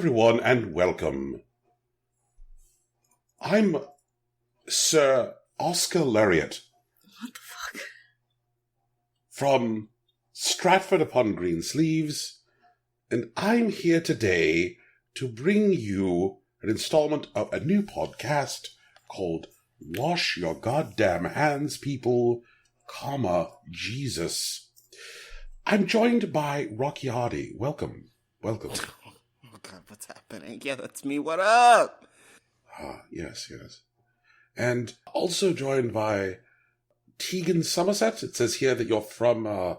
everyone, and welcome. I'm Sir Oscar Lariat. What the fuck? From Stratford-upon-Green-Sleeves, and I'm here today to bring you an installment of a new podcast called Wash Your Goddamn Hands, People, Jesus. I'm joined by Rocky Hardy. Welcome. Welcome. Oh god, what's happening? Yeah, that's me. What up? Yes. And also joined by Tegan Somerset. It says here that you're from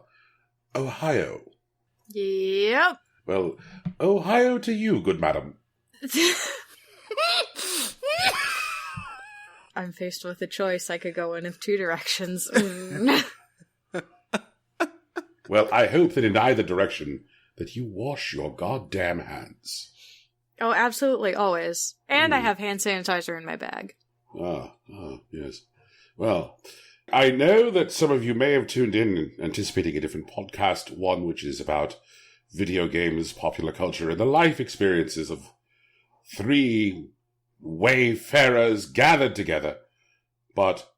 Ohio. Yep. Well, Ohio to you, good madam. I'm faced with a choice. I could go in two directions. Well, I hope that in either direction that you wash your goddamn hands. Oh, absolutely, always. And I have hand sanitizer in my bag. Yes. Well, I know that some of you may have tuned in anticipating a different podcast, one which is about video games, popular culture, and the life experiences of three wayfarers gathered together. But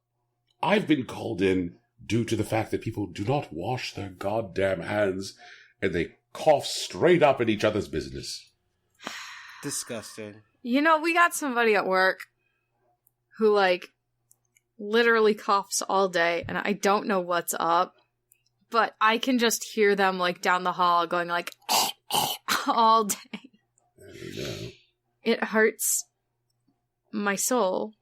I've been called in due to the fact that people do not wash their goddamn hands, and they cough straight up in each other's business. Disgusting. You know, we got somebody at work who, literally coughs all day, and I don't know what's up, but I can just hear them, down the hall going, all day. I know. It hurts my soul.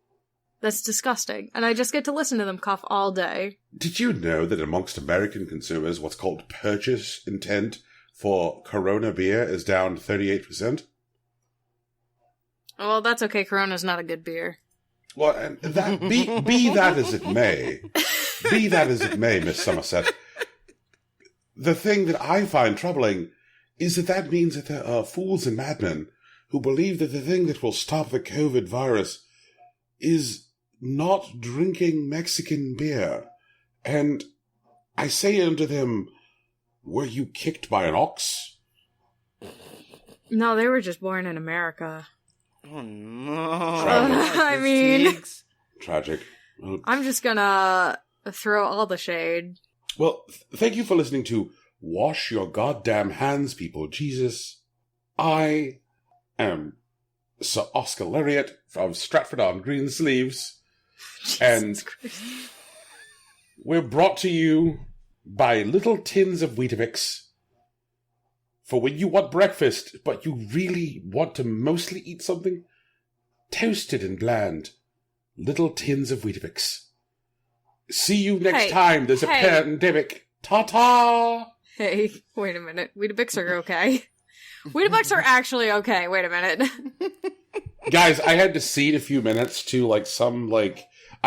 That's disgusting. And I just get to listen to them cough all day. Did you know that amongst American consumers, what's called purchase intent for Corona beer is down 38%? Well, that's okay. Corona's not a good beer. Well, and that be that as it may, Miss Somerset, the thing that I find troubling is that means that there are fools and madmen who believe that the thing that will stop the COVID virus is not drinking Mexican beer. And I say unto them, were you kicked by an ox? No, they were just born in America. Oh no. I mean... Tragic. I'm just gonna throw all the shade. Well, thank you for listening to Wash Your Goddamn Hands, People, Jesus. I am Sir Oscar Lariat from Stratford-on-Green-Sleeves. And we're brought to you by little tins of Weetabix for when you want breakfast, but you really want to mostly eat something toasted and bland. Little tins of Weetabix. See you next time. There's a pandemic. Ta-ta! Hey, wait a minute. Weetabix are okay. Weetabix are actually okay. Wait a minute. Guys, I had to cede a few minutes to, I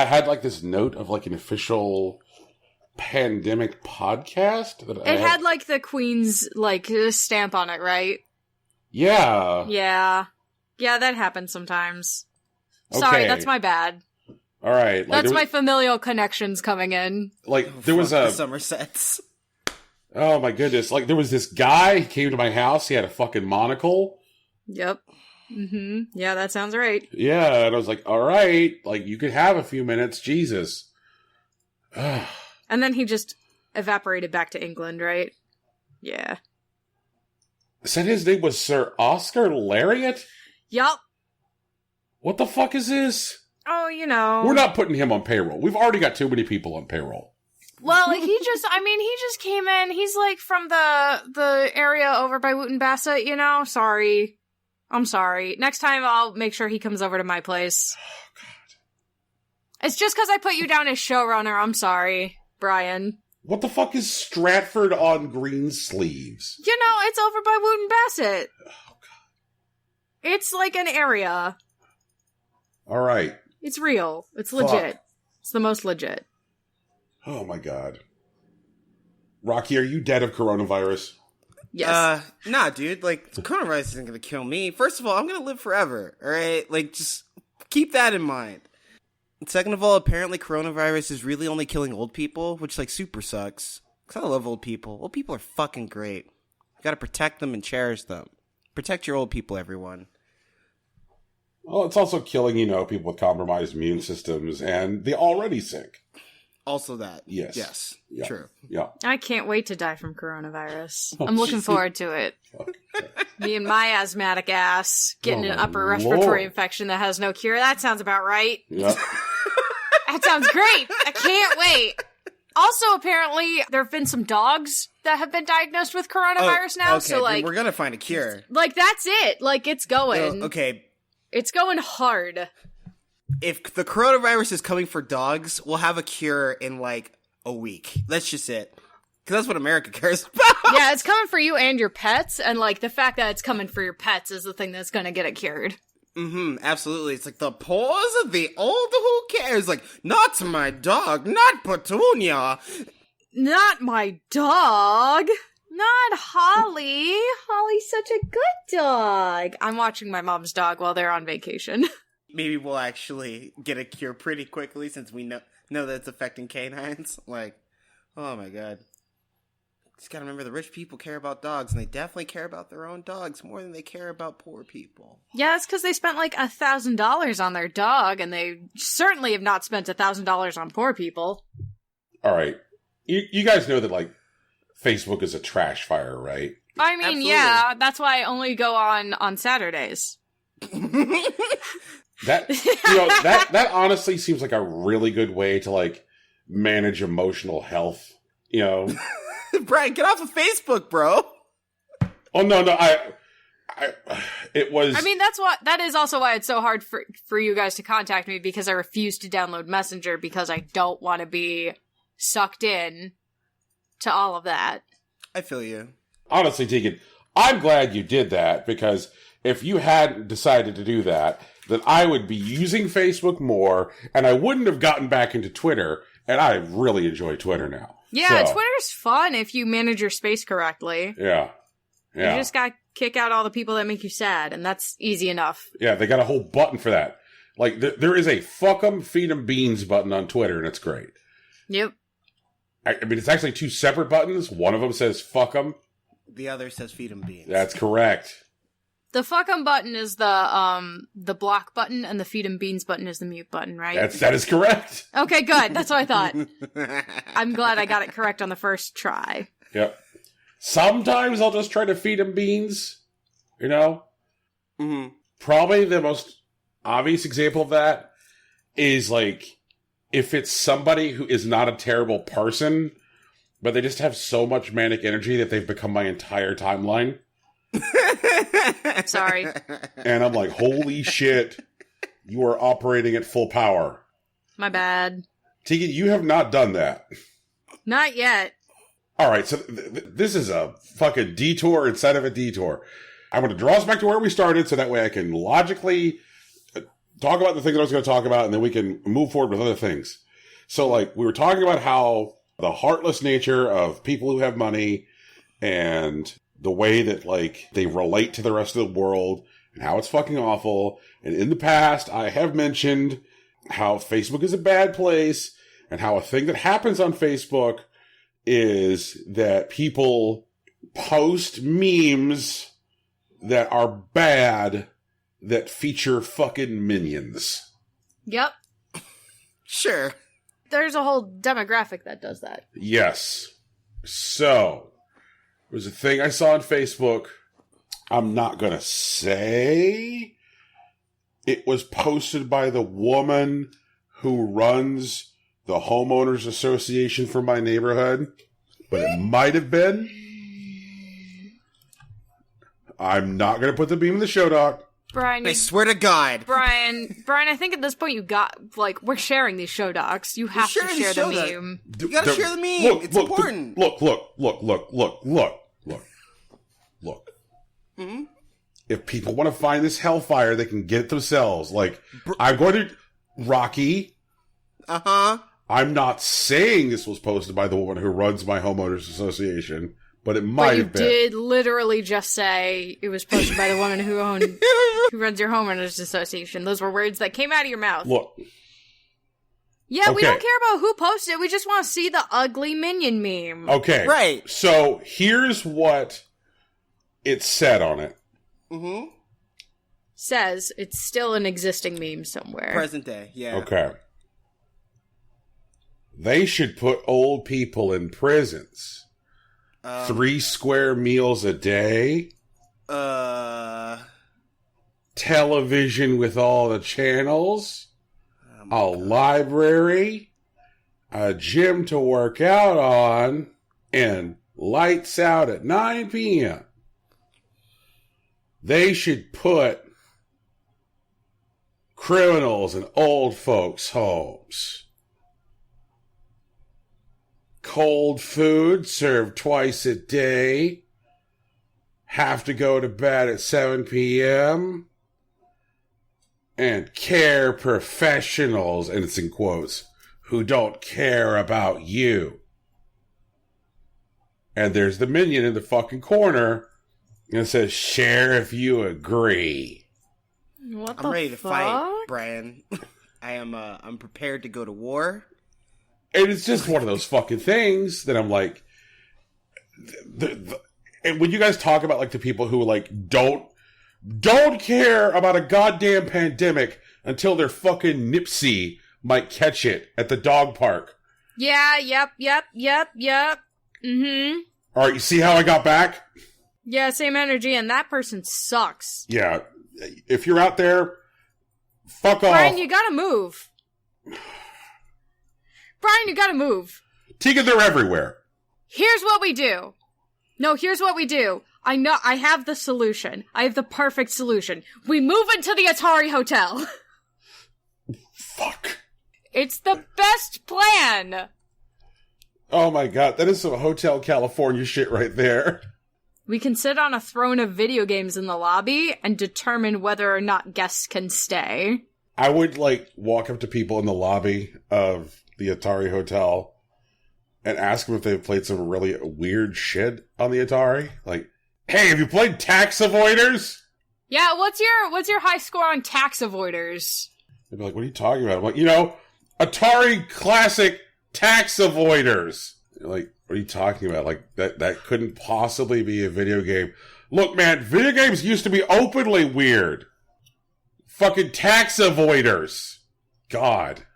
had, this note of, an official pandemic podcast. It had the Queen's, stamp on it, right? Yeah. Yeah, that happens sometimes. Sorry, that's my bad. All right. That's my familial connections coming in. There was the Somersets. Oh, my goodness. There was this guy, he came to my house, he had a fucking monocle. Yep. Mm-hmm. Yeah, that sounds right. Yeah, and I was like, all right, you could have a few minutes, Jesus. And then he just evaporated back to England, right? Yeah. Said his name was Sir Oscar Lariat? Yup. What the fuck is this? Oh, you know. We're not putting him on payroll. We've already got too many people on payroll. Well, he just came in. He's, from the area over by Wooten Bassett, Sorry. I'm sorry. Next time I'll make sure he comes over to my place. Oh, God. It's just because I put you down as showrunner. I'm sorry, Brian. What the fuck is Stratford-on-Green-Sleeves? It's over by Wooten Bassett. Oh, God. It's an area. All right. It's real. It's legit. It's the most legit. Oh, my God. Rocky, are you dead of coronavirus? Yes. Nah, dude. Coronavirus isn't gonna kill me. First of all, I'm gonna live forever. All right, just keep that in mind. And second of all, apparently coronavirus is really only killing old people, which super sucks. Cause I love old people. Old people are fucking great. You gotta protect them and cherish them. Protect your old people, everyone. Well, it's also killing, people with compromised immune systems and the already sick. Also that. Yes. Yes. Yeah. True. Yeah. I can't wait to die from coronavirus. I'm looking forward to it. Okay. Me and my asthmatic ass getting an Oh, upper respiratory Lord. infection that has no cure. That sounds about right. Yeah. That sounds great. I can't wait. Also, apparently, there have been some dogs that have been diagnosed with coronavirus now. Okay, So, then we're gonna find a cure. that's it. It's going. Okay, It's going hard. if the coronavirus is coming for dogs, we'll have a cure in a week. That's just it. Because that's what America cares about. Yeah, it's coming for you and your pets. And, the fact that it's coming for your pets is the thing that's going to get it cured. Mm-hmm, absolutely. It's the paws of the old who cares? Not my dog, not Petunia. Not my dog. Not Holly. Holly's such a good dog. I'm watching my mom's dog while they're on vacation. Maybe we'll actually get a cure pretty quickly since we know that it's affecting canines. Oh my god. Just gotta remember, the rich people care about dogs, and they definitely care about their own dogs more than they care about poor people. Yeah, it's because they spent $1,000 on their dog, and they certainly have not spent $1,000 on poor people. All right. You guys know that, Facebook is a trash fire, right? I mean, Absolutely. yeah, that's why I only go on Saturdays. That, that honestly seems like a really good way to, manage emotional health, Brian, get off of Facebook, bro. Oh, no, it was... I mean, that is also why it's so hard for you guys to contact me, because I refuse to download Messenger because I don't want to be sucked in to all of that. I feel you. Honestly, Tegan, I'm glad you did that, because if you hadn't decided to do that, then I would be using Facebook more, and I wouldn't have gotten back into Twitter, and I really enjoy Twitter now. Yeah, So, Twitter's fun if you manage your space correctly. Yeah. You just gotta kick out all the people that make you sad, and that's easy enough. Yeah, they got a whole button for that. There is a fuck 'em, feed 'em beans button on Twitter, and it's great. Yep. I mean, it's actually two separate buttons. One of them says fuck 'em. The other says feed 'em beans. That's correct. The fuck 'em button is the block button, and the feed 'em beans button is the mute button, right? That is correct. Okay, good. That's what I thought. I'm glad I got it correct on the first try. Yep. Sometimes I'll just try to feed 'em beans, Mm-hmm. Probably the most obvious example of that is, if it's somebody who is not a terrible person, but they just have so much manic energy that they've become my entire timeline. Sorry. And I'm like, holy shit, you are operating at full power. My bad. Tegan, you have not done that. Not yet. All right, so this is a fucking detour inside of a detour. I'm going to draw us back to where we started so that way I can logically talk about the things I was going to talk about, and then we can move forward with other things. So, we were talking about how the heartless nature of people who have money and the way that, they relate to the rest of the world and how it's fucking awful. And in the past, I have mentioned how Facebook is a bad place and how a thing that happens on Facebook is that people post memes that are bad that feature fucking minions. Yep. Sure. There's a whole demographic that does that. Yes. So, there was a thing I saw on Facebook. I'm not going to say it was posted by the woman who runs the homeowners association for my neighborhood, but it might have been. I'm not going to put the beam in the show doc. Brian, I swear to God. Brian, I think at this point you got, we're sharing these show docs. You have to sharing share these the show docs. meme. You gotta share the meme. It's important. Look. Mm-hmm. If people want to find this hellfire, they can get it themselves. I'm going to... Rocky. Uh-huh. I'm not saying this was posted by the woman who runs my homeowners association, but it might But you have been. did literally just say it was posted by the woman who runs your homeowners association. Those were words that came out of your mouth. Look. Yeah, we Okay. don't care about who posted it. We just want to see the ugly minion meme. Okay. Right. So here's what it said on it. says it's still an existing meme somewhere. Present day, yeah. Okay. They should put old people in prisons. 3 square meals a day. Television with all the channels. A library. A gym to work out on. And lights out at 9 p.m. They should put criminals in old folks' homes. Cold food served twice a day. Have to go to bed at 7 p.m. And care professionals, and it's in quotes, who don't care about you. And there's the minion in the fucking corner, and it says, share if you agree. What I'm ready to fight, Brian. I'm prepared to go to war. And it's just one of those fucking things that I'm like, and when you guys talk about like the people who like don't care about a goddamn pandemic until their fucking Nipsey might catch it at the dog park. Yeah, yep. Mm-hmm. All right, you see how I got back? Yeah, same energy, and that person sucks. Yeah, if you're out there, fuck off. Brian, you gotta move. Brian, you gotta move. Tika, they're everywhere. Here's what we do. No, here's what we do. I know, I have the solution. I have the perfect solution. We move into the Atari Hotel. Fuck. It's the best plan. Oh my god, that is some Hotel California shit right there. We can sit on a throne of video games in the lobby and determine whether or not guests can stay. I would, like, walk up to people in the lobby of the Atari Hotel and ask them if they've played some really weird shit on the Atari. Like, hey, have you played Tax Avoiders? Yeah, what's your high score on Tax Avoiders? They'd be like, what are you talking about? I'm like, Atari Classic Tax Avoiders. They're like, what are you talking about? Like, that couldn't possibly be a video game. Look, man, video games used to be openly weird. Fucking tax avoiders. God.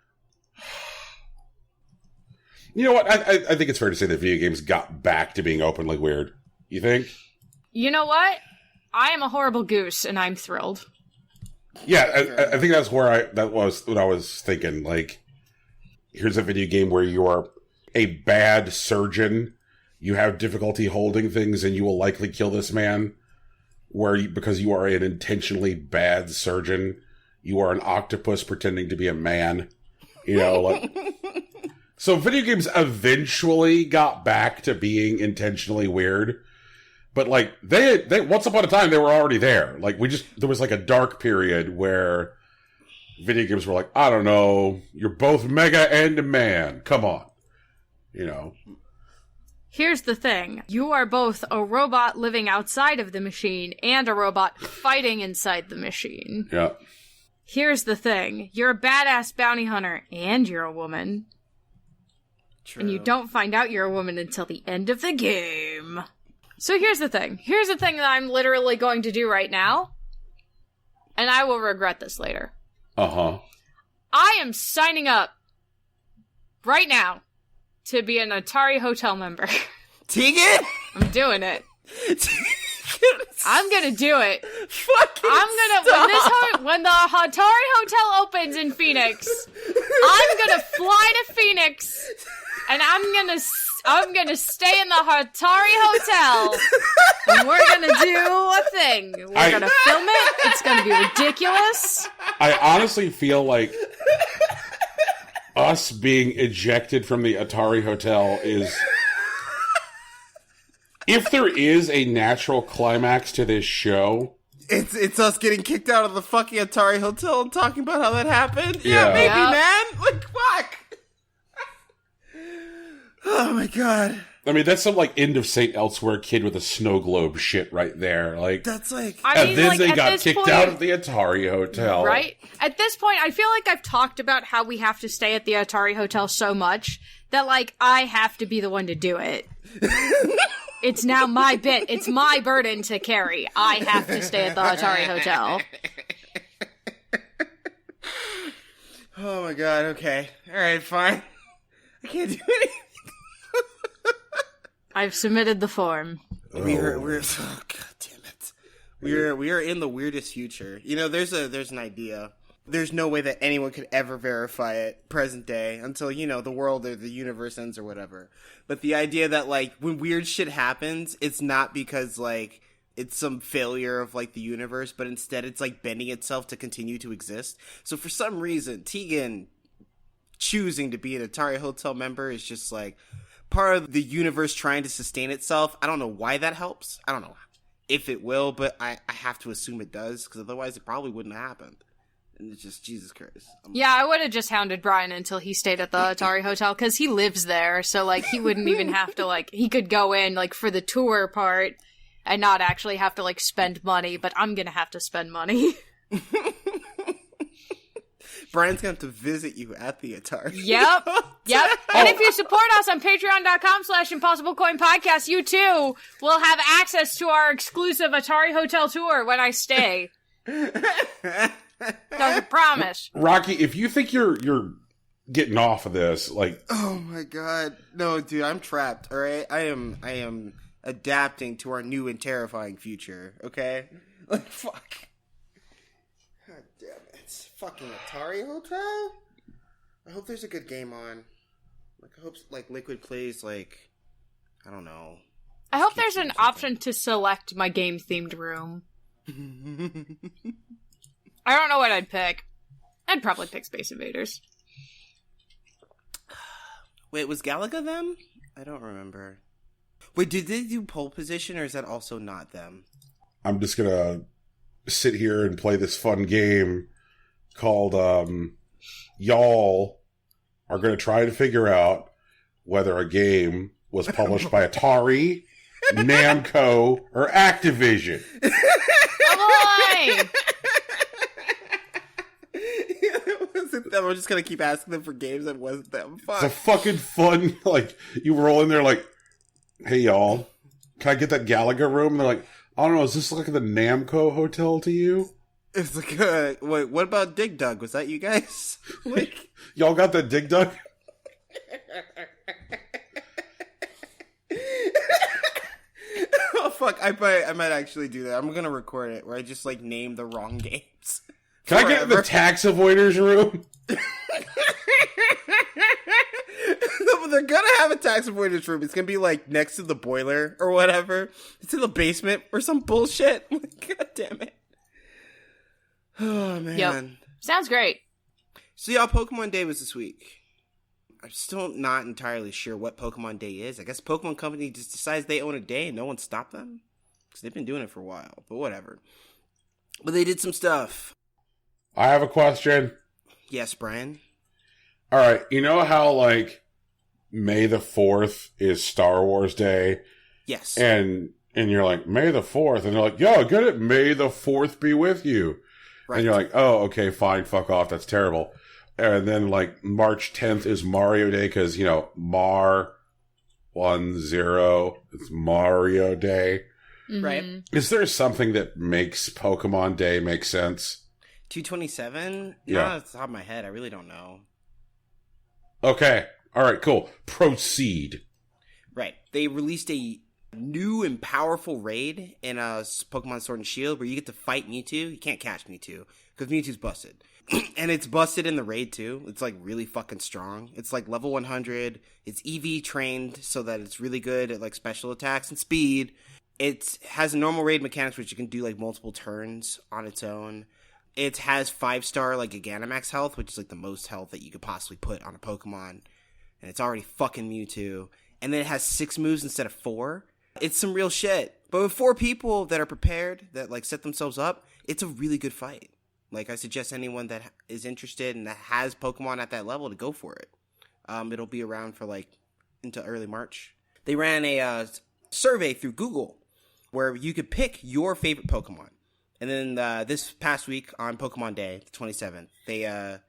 You know what? I think it's fair to say that video games got back to being openly weird. You think? You know what? I am a horrible goose, and I'm thrilled. Yeah, I think that was what I was thinking. Like, here's a video game where you are a bad surgeon. You have difficulty holding things, and you will likely kill this man. Because you are an intentionally bad surgeon. You are an octopus pretending to be a man. So video games eventually got back to being intentionally weird. But, like, they once upon a time, they were already there. Like, there was, like, a dark period where video games were like, I don't know, you're both mega and a man. Come on. Here's the thing. You are both a robot living outside of the machine and a robot fighting inside the machine. Yeah. Here's the thing. You're a badass bounty hunter and you're a woman. True. And you don't find out you're a woman until the end of the game. So here's the thing. Here's the thing that I'm literally going to do right now. And I will regret this later. Uh-huh. I am signing up right now to be an Atari Hotel member. Tegan? I'm doing it. I'm gonna do it. Fucking stop. When the Atari Hotel opens in Phoenix, I'm gonna fly to Phoenix, and I'm gonna stay in the Atari Hotel, and we're gonna do a thing. We're gonna film it. It's gonna be ridiculous. I honestly feel like us being ejected from the Atari Hotel is... If there is a natural climax to this show... It's us getting kicked out of the fucking Atari Hotel and talking about how that happened? Yeah, maybe, Yep. man. Like, fuck. Oh, my God. I mean, that's some, like, end of St. Elsewhere kid with a snow globe shit right there. Like, That's like... and then they got kicked out of the Atari Hotel. Right? At this point, I feel like I've talked about how we have to stay at the Atari Hotel so much that, like, I have to be the one to do it. It's now my bit. It's my burden to carry. I have to stay at the Atari Hotel. Oh my god, okay. Alright, fine. I can't do anything. I've submitted the form. We're oh god damn it. We are in the weirdest future. You know, there's an idea. There's no way that anyone could ever verify it present day until, you know, the world or the universe ends or whatever. But the idea that, like, when weird shit happens, it's not because, like, it's some failure of, like, the universe, but instead it's, like, bending itself to continue to exist. So for some reason, Tegan choosing to be an Atari Hotel member is just, like, part of the universe trying to sustain itself. I don't know why that helps. I don't know if it will, but I have to assume it does, because otherwise it probably wouldn't have happened. And it's just, Jesus Christ. Yeah, I would have just hounded Brian until he stayed at the Atari Hotel, because he lives there, so, like, he wouldn't even have to, like, he could go in, like, for the tour part and not actually have to, like, spend money, but I'm gonna have to spend money. Brian's gonna have to visit you at the Atari. Yep. And if you support us on patreon.com/impossiblecoinpodcast, you too will have access to our exclusive Atari Hotel tour when I stay. I promise. Rocky, if you think you're getting off of this, like, oh my god, no, dude, I'm trapped. All right, I am adapting to our new and terrifying future. Okay, like fuck. God damn it, fucking Atari Hotel. I hope there's a good game on. Like, I hope like Liquid plays like, I don't know. I hope there's an option to select my game themed room. I don't know what I'd pick. I'd probably pick Space Invaders. Wait, was Galaga them? I don't remember. Wait, did they do pole position, or is that also not them? I'm just gonna sit here and play this fun game called Y'all are gonna try to figure out whether a game was published by Atari, Namco, or Activision. Why? We're just gonna keep asking them for games that wasn't them. Fuck. It's a fucking fun, like, you roll in there like, hey y'all, can I get that Galaga room? And they're like, I don't know, is this like the Namco hotel to you? It's like, wait, what about Dig Dug? Was that you guys? Like, y'all got that Dig Dug? Oh fuck, I might actually do that. I'm gonna record it where I just like name the wrong games. Can I get the tax avoiders room? No, but they're gonna have a tax avoidance room. It's gonna be like next to the boiler or whatever. It's in the basement or some bullshit. God damn it. Oh man. Yep. Sounds great. So y'all, Pokemon Day was this week. I'm still not entirely sure what Pokemon Day is. I guess Pokemon Company just decides they own a day and no one stopped them. Because they've been doing it for a while. But whatever. But they did some stuff. I have a question. Yes, Brian? Alright, you know how, like, May the 4th is Star Wars Day? Yes. And you're like, May the 4th? And they're like, yo, get it, May the 4th be with you. Right. And you're like, oh, okay, fine, fuck off, that's terrible. And then, like, March 10th is Mario Day, because, you know, Mar 10, it's Mario Day. Mm-hmm. Right. Is there something that makes Pokemon Day make sense? 227? Yeah. Not off the top of my head, I really don't know. Okay, alright, cool. Proceed. Right. They released a new and powerful raid in Pokemon Sword and Shield where you get to fight Mewtwo. You can't catch Mewtwo, because Mewtwo's busted. And it's busted in the raid, too. It's, like, really fucking strong. It's, like, level 100. It's EV trained so that it's really good at, like, special attacks and speed. It has normal raid mechanics, which you can do, like, multiple turns on its own. It has 5-star, like, Gigantamax health, which is, like, the most health that you could possibly put on a Pokemon. And it's already fucking Mewtwo. And then it has 6 moves instead of 4. It's some real shit. But with 4 people that are prepared, that, like, set themselves up, it's a really good fight. Like, I suggest anyone that is interested and that has Pokemon at that level to go for it. It'll be around for, like, into early March. They ran a survey through Google where you could pick your favorite Pokemon. And then this past week on Pokemon Day, the 27th, they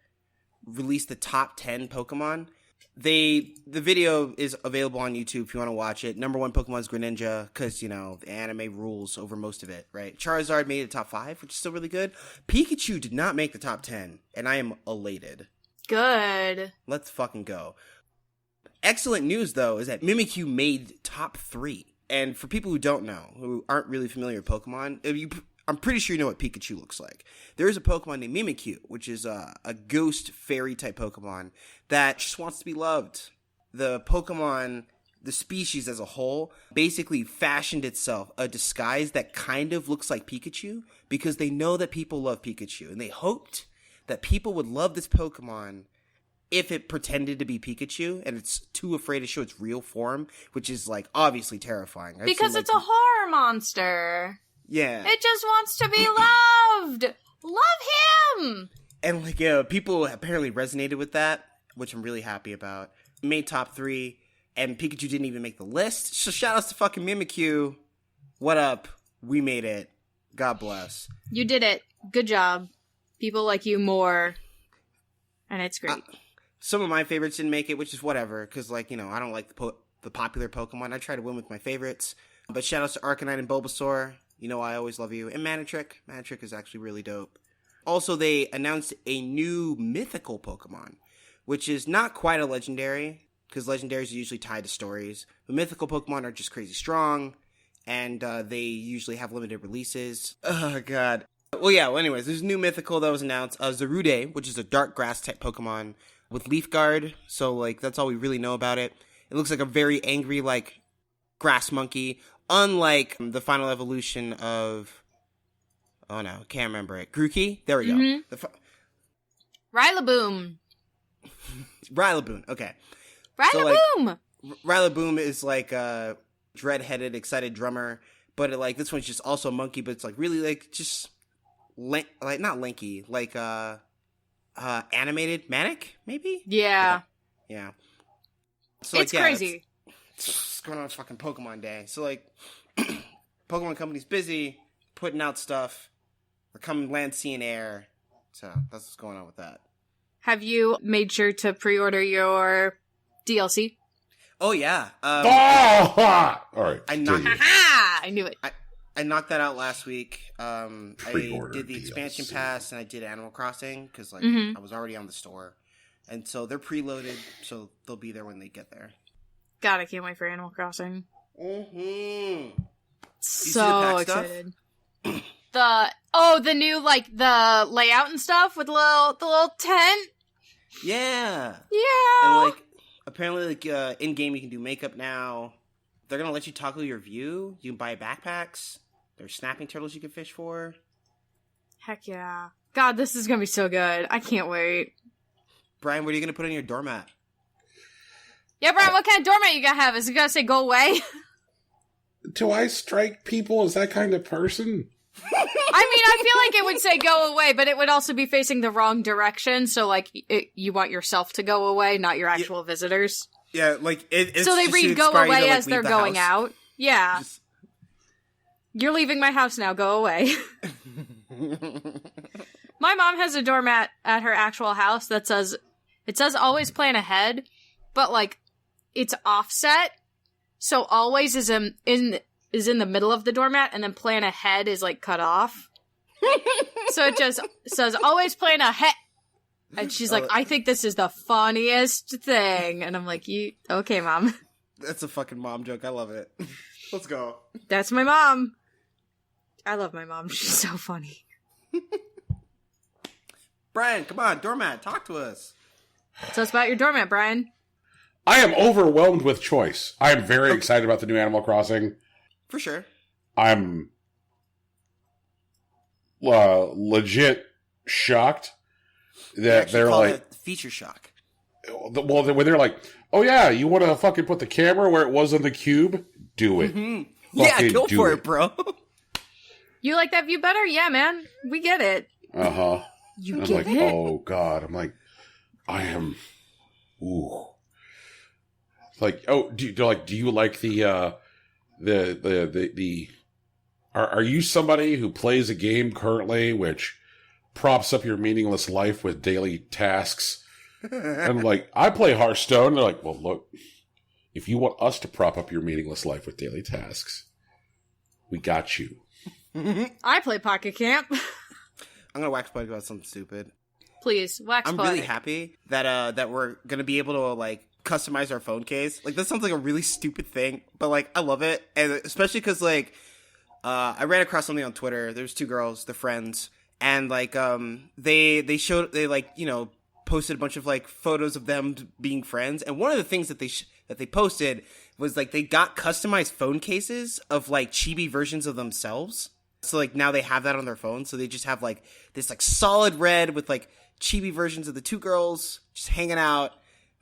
released the top 10 Pokemon. The video is available on YouTube if you want to watch it. Number 1 Pokemon is Greninja because, you know, the anime rules over most of it, right? Charizard made the top 5, which is still really good. Pikachu did not make the top 10, and I am elated. Good. Let's fucking go. Excellent news, though, is that Mimikyu made top 3. And for people who don't know, who aren't really familiar with Pokemon, I'm pretty sure you know what Pikachu looks like. There is a Pokemon named Mimikyu, which is a ghost fairy type Pokemon that just wants to be loved. The Pokemon, the species as a whole, basically fashioned itself a disguise that kind of looks like Pikachu because they know that people love Pikachu. And they hoped that people would love this Pokemon if it pretended to be Pikachu and it's too afraid to show its real form, which is, like, obviously terrifying. Because it's a horror monster. Yeah. It just wants to be loved. Love him. And, like, people apparently resonated with that, which I'm really happy about. Made top 3, and Pikachu didn't even make the list. So shout outs to fucking Mimikyu. What up? We made it. God bless. You did it. Good job. People like you more. And it's great. Some of my favorites didn't make it, which is whatever, because, like, you know, I don't like the popular Pokemon. I try to win with my favorites. But shout outs to Arcanine and Bulbasaur. You know I always love you. And Manectric. Manectric is actually really dope. Also, they announced a new mythical Pokemon, which is not quite a legendary, because legendaries are usually tied to stories. The mythical Pokemon are just crazy strong, and they usually have limited releases. Oh, God. Anyways, there's a new mythical that was announced. Zarude, which is a dark grass type Pokemon with Leaf Guard. So, like, that's all we really know about it. It looks like a very angry, like, grass monkey. Unlike the final evolution of... Oh, no. Can't remember it. Grookey? There we go. Rillaboom. Rillaboom. Okay. Rillaboom! So, like, Rillaboom is, like, a dread-headed, excited drummer. But, this one's just also a monkey, but it's, like, really, like, just... not lanky. Like, animated manic, maybe? Yeah. Yeah. So, it's crazy. It's going on a fucking Pokemon Day. So, like, Pokemon Company's busy putting out stuff. They're coming land, sea, and air. So, that's what's going on with that. Have you made sure to pre-order your DLC? Oh, yeah. All right. I knew it. I knocked that out last week. I did the expansion pass, and I did Animal Crossing, because, like, I was already on the store. And so they're preloaded, so they'll be there when they get there. God, I can't wait for Animal Crossing. Mm-hmm. So excited. The new, like, the layout and stuff with the little tent. Yeah. Yeah. And, like, apparently, like, in-game you can do makeup now. They're gonna let you toggle your view. You can buy backpacks. There's snapping turtles you can fish for. Heck yeah. God, this is gonna be so good. I can't wait. Brian, what are you gonna put on your doormat? Yeah, Brian, what kind of doormat you gonna have? Is it gonna say go away? Do I strike people as that kind of person? I mean, I feel like it would say go away, but it would also be facing the wrong direction. So, like, you want yourself to go away, not your actual visitors. Yeah, like, it's so they read go away as they're going out. Yeah. Just... You're leaving my house now, go away. My mom has a doormat at her actual house that says always plan ahead, but, like, it's offset. So always is in the middle of the doormat, and then plan ahead is, like, cut off. So it just says always plan ahead. And she's like, I think this is the funniest thing. And I'm like, okay, Mom. That's a fucking mom joke. I love it. Let's go. That's my mom. I love my mom. She's so funny. Brian, come on, doormat, talk to us. So it's about your doormat, Brian. I am overwhelmed with choice. I am very excited about the new Animal Crossing. For sure. I'm legit shocked that they're like feature shock. Well, when they're like, "Oh yeah, you want to fucking put the camera where it was on the cube? Do it. Mm-hmm. Yeah, go for it, bro." You like that view better? Yeah, man. We get it. Uh-huh. You I'm get like, it? oh god. I'm like, I am. Ooh. Like, oh, do you like the Are you somebody who plays a game currently which props up your meaningless life with daily tasks And I'm like, I play Hearthstone. They're like, well, look, if you want us to prop up your meaningless life with daily tasks, we got you. I play Pocket Camp. I'm gonna wax poetic about something stupid. Please, wax I'm poetic. really happy that we're gonna be able to like customize our phone case. Like, that sounds like a really stupid thing, but like I love it, and especially because like I ran across something on Twitter. There's two girls, they're friends, and like they posted a bunch of like photos of them being friends, and one of the things that they posted was like they got customized phone cases of like chibi versions of themselves. So like now they have that on their phone, so they just have like this like solid red with like chibi versions of the two girls just hanging out,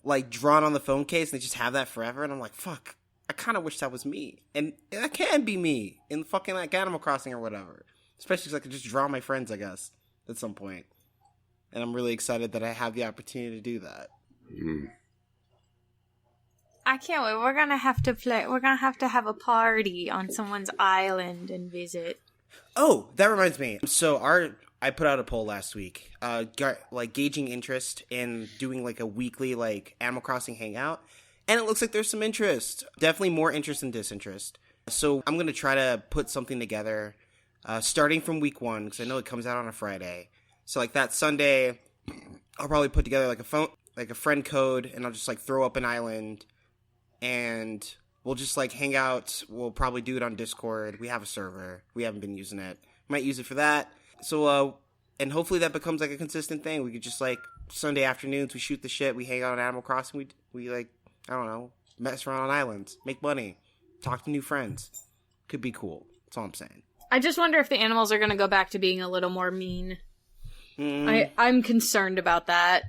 like drawn on the phone case, and they just have that forever. And I'm like, fuck, I kind of wish that was me, and that can be me in fucking like Animal Crossing or whatever. Especially because I could just draw my friends, I guess, at some point. And I'm really excited that I have the opportunity to do that. I can't wait. We're gonna have to play. We're gonna have to have a party on someone's island and visit. Oh, that reminds me. So I put out a poll last week, gauging interest in doing like a weekly like Animal Crossing hangout, and it looks like there's some interest. Definitely more interest than disinterest. So I'm gonna try to put something together, starting from week 1, because I know it comes out on a Friday. So like that Sunday, I'll probably put together like a friend code, and I'll just like throw up an island, and we'll just like hang out. We'll probably do it on Discord. We have a server. We haven't been using it. Might use it for that. So and hopefully that becomes like a consistent thing. We could just like Sunday afternoons, we shoot the shit. We hang out on Animal Crossing. We like, I don't know, mess around on islands, make money, talk to new friends. Could be cool. That's all I'm saying. I just wonder if the animals are gonna go back to being a little more mean. I'm concerned about that.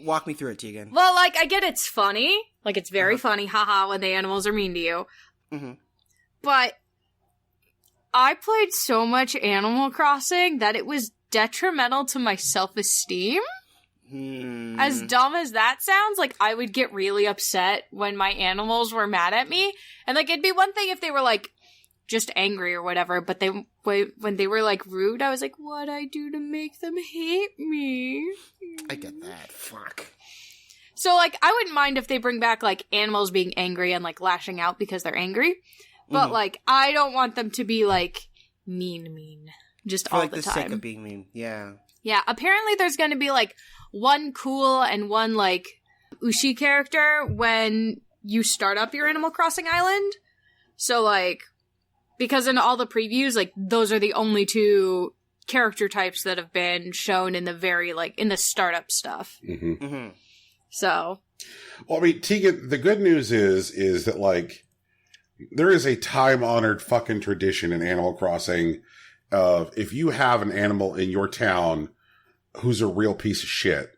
Walk me through it, Tegan. Well, like, I get it's funny. Like, it's very funny, haha, when the animals are mean to you. Mm-hmm. But I played so much Animal Crossing that it was detrimental to my self-esteem. As dumb as that sounds, like, I would get really upset when my animals were mad at me. And, like, it'd be one thing if they were, like, just angry or whatever, but when they were, like, rude, I was like, what'd I do to make them hate me? I get that. Fuck. So, like, I wouldn't mind if they bring back, like, animals being angry and, like, lashing out because they're angry. But, like, I don't want them to be, like, mean. Just for, all like, the time. For, sake of being mean. Yeah. Yeah, apparently there's going to be, like, one cool and one, like, Ushi character when you start up your Animal Crossing island. So, like, because in all the previews, like, those are the only two character types that have been shown in the very, like, in the startup stuff. So. Well, I mean, Tegan, the good news is that, like, there is a time-honored fucking tradition in Animal Crossing of if you have an animal in your town who's a real piece of shit,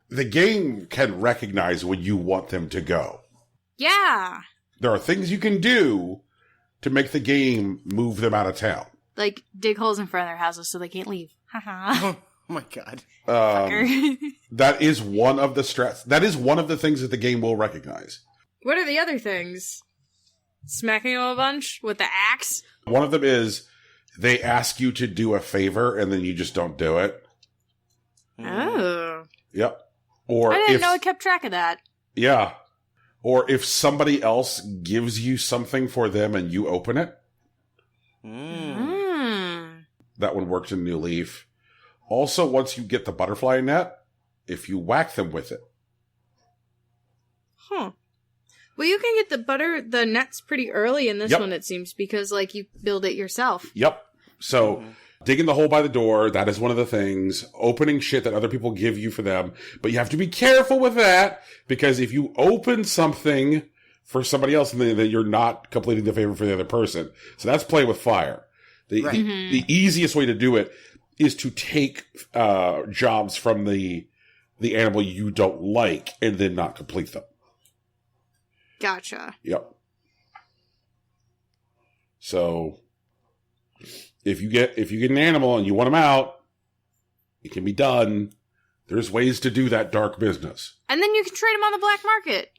the game can recognize when you want them to go. Yeah. There are things you can do to make the game move them out of town. Like, dig holes in front of their houses so they can't leave. Haha. Oh my god. That is one of the strats. That is one of the things that the game will recognize. What are the other things? Smacking them a bunch with the axe? One of them is they ask you to do a favor and then you just don't do it. Oh. Yep. Or I didn't know it kept track of that. Yeah. Or if somebody else gives you something for them and you open it. That one worked in New Leaf. Also, once you get the butterfly net, if you whack them with it. Huh. Well, you can get the nets pretty early in this one, it seems, because, like, you build it yourself. Yep. So, digging the hole by the door, that is one of the things. Opening shit that other people give you for them. But you have to be careful with that, because if you open something for somebody else, then you're not completing the favor for the other person. So that's play with fire. The easiest way to do it is to take jobs from the animal you don't like and then not complete them. Gotcha. Yep. So if you get an animal and you want them out, it can be done. There's ways to do that dark business. And then you can trade them on the black market.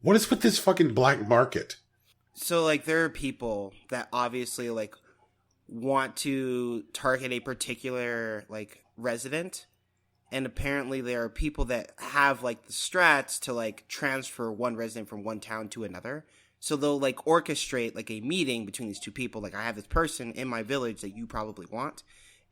What is with this fucking black market? So, like, there are people that obviously, like, want to target a particular, like, resident. And apparently there are people that have, like, the strats to, like, transfer one resident from one town to another. So they'll, like, orchestrate, like, a meeting between these two people. Like, I have this person in my village that you probably want.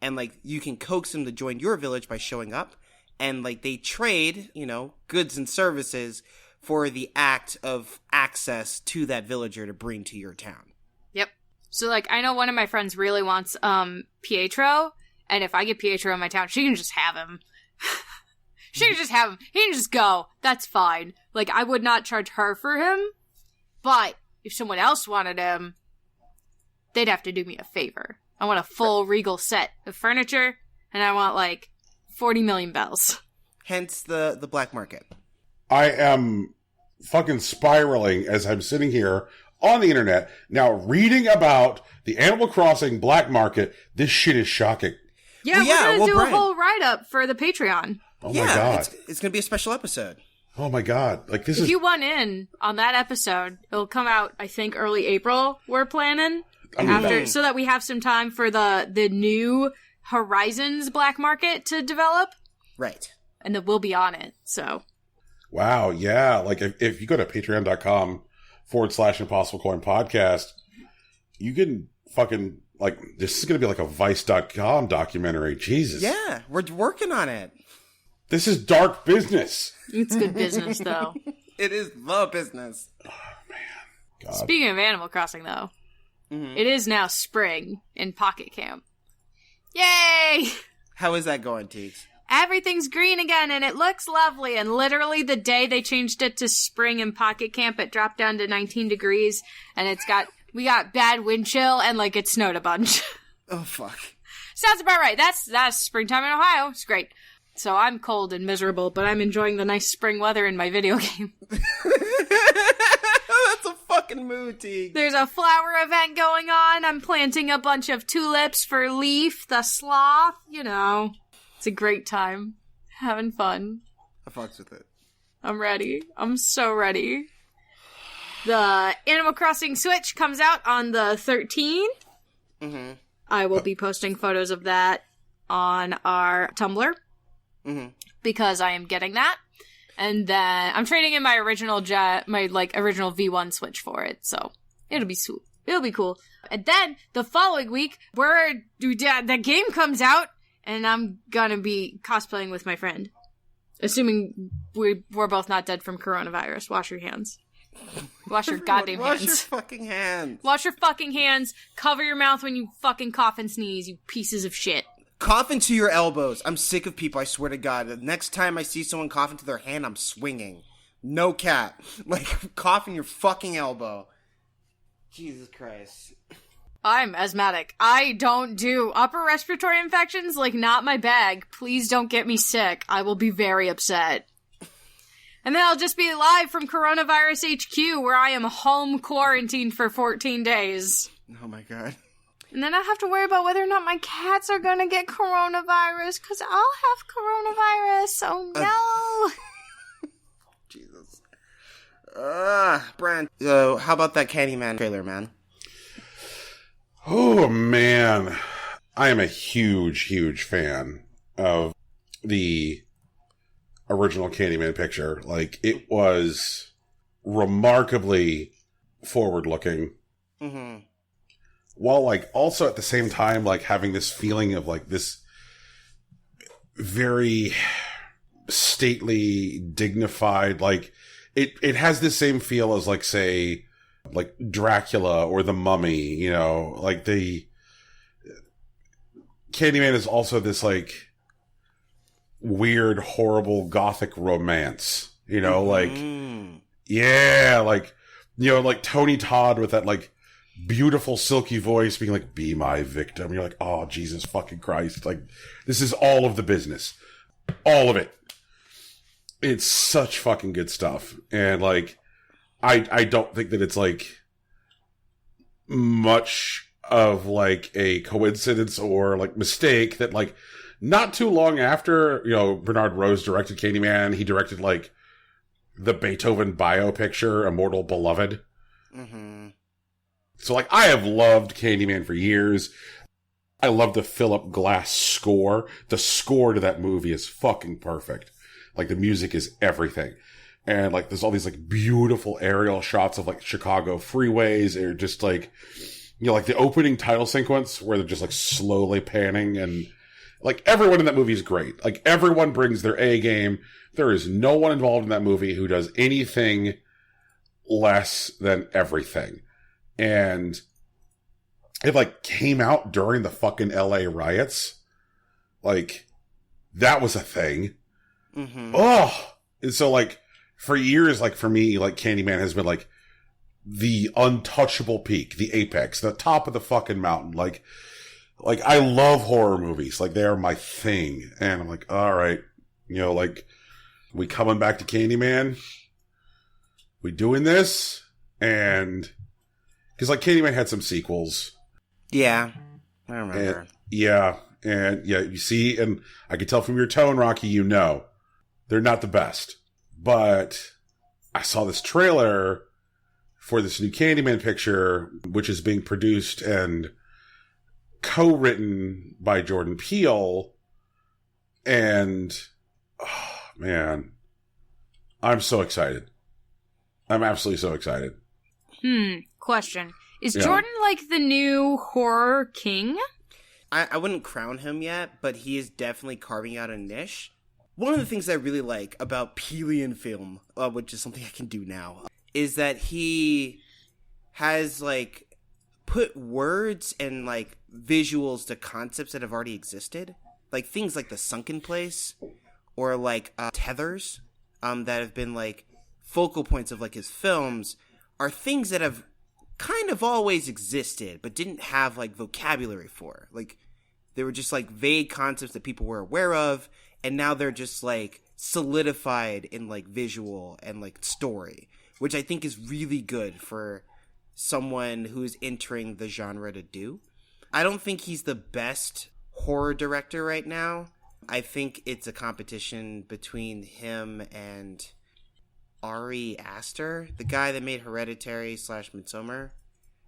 And, like, you can coax them to join your village by showing up. And, like, they trade, you know, goods and services for the act of access to that villager to bring to your town. Yep. So, like, I know one of my friends really wants Pietro. And if I get Pietro in my town, she can just have him. She can just have him. He can just go. That's fine. Like, I would not charge her for him. But if someone else wanted him, they'd have to do me a favor. I want a full regal set of furniture, and I want, like, 40 million bells. Hence the black market. I am fucking spiraling as I'm sitting here on the internet, now reading about the Animal Crossing black market. This shit is shocking. Yeah, we're going to do a whole write-up for the Patreon. Oh my God. It's going to be a special episode. Oh my God. Like, this If you want in on that episode, it'll come out, I think, early April, we're planning. So that we have some time for the new Horizons black market to develop. Right. And then we'll be on it, so. Wow, yeah. Like, if you go to patreon.com/Impossible Coin Podcast, you can fucking, like, this is going to be like a Vice.com documentary. Jesus. Yeah, we're working on it. This is dark business. It's good business, though. It is the business. Oh, man. God. Speaking of Animal Crossing, though, It is now spring in Pocket Camp. Yay! How is that going, Teeks? Everything's green again, and it looks lovely. And literally the day they changed it to spring in Pocket Camp, it dropped down to 19 degrees, and we got bad wind chill, and, like, it snowed a bunch. Oh, fuck. Sounds about right. That's springtime in Ohio. It's great. So I'm cold and miserable, but I'm enjoying the nice spring weather in my video game. That's a fucking mood, Teeks. There's a flower event going on. I'm planting a bunch of tulips for Leaf, the sloth. You know, it's a great time. Having fun. I fucks with it. I'm ready. I'm so ready. The Animal Crossing Switch comes out on the 13th. Mm-hmm. I will be posting photos of that on our Tumblr. Mm-hmm. Because I am getting that. And then I'm trading in my original original V1 Switch for it. So it'll be sweet. It'll be cool. And then the following week, the game comes out, and I'm gonna be cosplaying with my friend. Assuming we're both not dead from coronavirus. Wash your hands. Wash your goddamn hands. Wash your fucking hands. Wash your fucking hands. Cover your mouth when you fucking cough and sneeze, you pieces of shit. Cough into your elbows. I'm sick of people, I swear to God. The next time I see someone cough into their hand, I'm swinging. No cap. Like, cough in your fucking elbow. Jesus Christ. I'm asthmatic. I don't do upper respiratory infections, like, not my bag. Please don't get me sick. I will be very upset. And then I'll just be live from Coronavirus HQ, where I am home quarantined for 14 days. Oh my God. And then I have to worry about whether or not my cats are gonna get coronavirus, because I'll have coronavirus. Oh no! Jesus. Brand. How about that Candyman trailer, man? Oh, man. I am a huge, huge fan of the original Candyman picture. Like, it was remarkably forward-looking. Mm-hmm. While, like, also at the same time, like, having this feeling of, like, this very stately, dignified, like, it has the same feel as, like, say, like, Dracula or The Mummy, you know? Like, the Candyman is also this, like, weird, horrible, gothic romance, you know? Like, yeah, like, you know, like, Tony Todd with that, like, beautiful silky voice being like, be my victim. You're like, oh, Jesus fucking Christ. Like, this is all of the business. All of it. It's such fucking good stuff. And, like, I don't think that it's, like, much of, like, a coincidence or, like, mistake that, like, not too long after, you know, Bernard Rose directed Candyman, he directed, like, the Beethoven biopicture, Immortal Beloved. Mm-hmm. So, like, I have loved Candyman for years. I love the Philip Glass score. The score to that movie is fucking perfect. Like, the music is everything. And, like, there's all these, like, beautiful aerial shots of, like, Chicago freeways, or just, like, you know, like, the opening title sequence where they're just, like, slowly panning, and, like, everyone in that movie is great. Like, everyone brings their A game. There is no one involved in that movie who does anything less than everything. And it, like, came out during the fucking LA riots. Like, that was a thing. Mm-hmm. Oh! And so, like, for years, like, for me, like, Candyman has been, like, the untouchable peak, the apex, the top of the fucking mountain. Like, I love horror movies. Like, they are my thing. And I'm like, all right, you know, like, we coming back to Candyman? We doing this? And, because, like, Candyman had some sequels. Yeah, I remember. And, yeah, you see, and I can tell from your tone, Rocky, you know, they're not the best. But I saw this trailer for this new Candyman picture, which is being produced and co-written by Jordan Peele. And, oh, man, I'm so excited. I'm absolutely so excited. Question. Is Jordan like the new horror king? I wouldn't crown him yet, but he is definitely carving out a niche. One of the things I really like about Peelian film, which is something I can do now, is that he has, like, put words and, like, visuals to concepts that have already existed. Like, things like the sunken place, or, like, tethers, that have been, like, focal points of, like, his films, are things that have kind of always existed, but didn't have, like, vocabulary for. Like, they were just, like, vague concepts that people were aware of, and now they're just, like, solidified in, like, visual and, like, story, which I think is really good for someone who's entering the genre to do. I don't think he's the best horror director right now. I think it's a competition between him and Ari Aster, the guy that made Hereditary / Midsommar.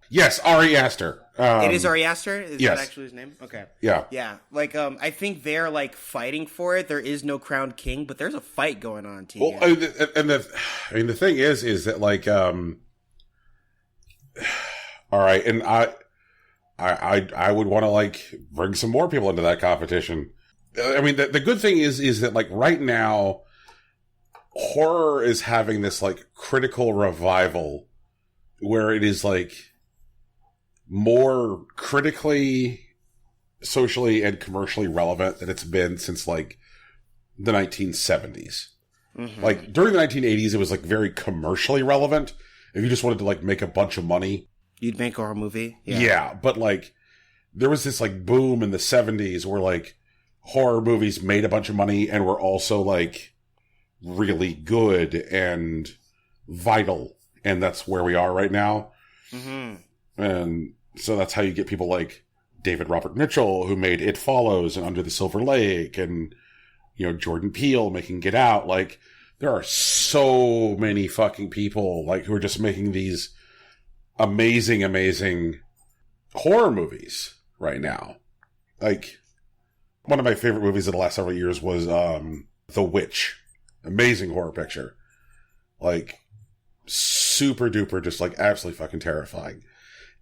Yes, Ari Aster. It is Ari Aster? Is yes. that actually his name? Okay. Yeah. Yeah. Like, I think they're, like, fighting for it. There is no crowned king, but there's a fight going on, too. Well, the thing is that, like, all right, and I would want to, like, bring some more people into that competition. I mean, the good thing is that, like, right now, horror is having this, like, critical revival where it is, like, more critically, socially, and commercially relevant than it's been since, like, the 1970s. Mm-hmm. Like, during the 1980s, it was, like, very commercially relevant. If you just wanted to, like, make a bunch of money, you'd make a horror movie. Yeah, but, like, there was this, like, boom in the 70s where, like, horror movies made a bunch of money and were also, like, really good and vital. And that's where we are right now. Mm-hmm. And so that's how you get people like David Robert Mitchell, who made It Follows and Under the Silver Lake, and, you know, Jordan Peele making Get Out. Like, there are so many fucking people, like, who are just making these amazing, amazing horror movies right now. Like, one of my favorite movies of the last several years was The Witch. Amazing horror picture. Like, super duper, just, like, absolutely fucking terrifying.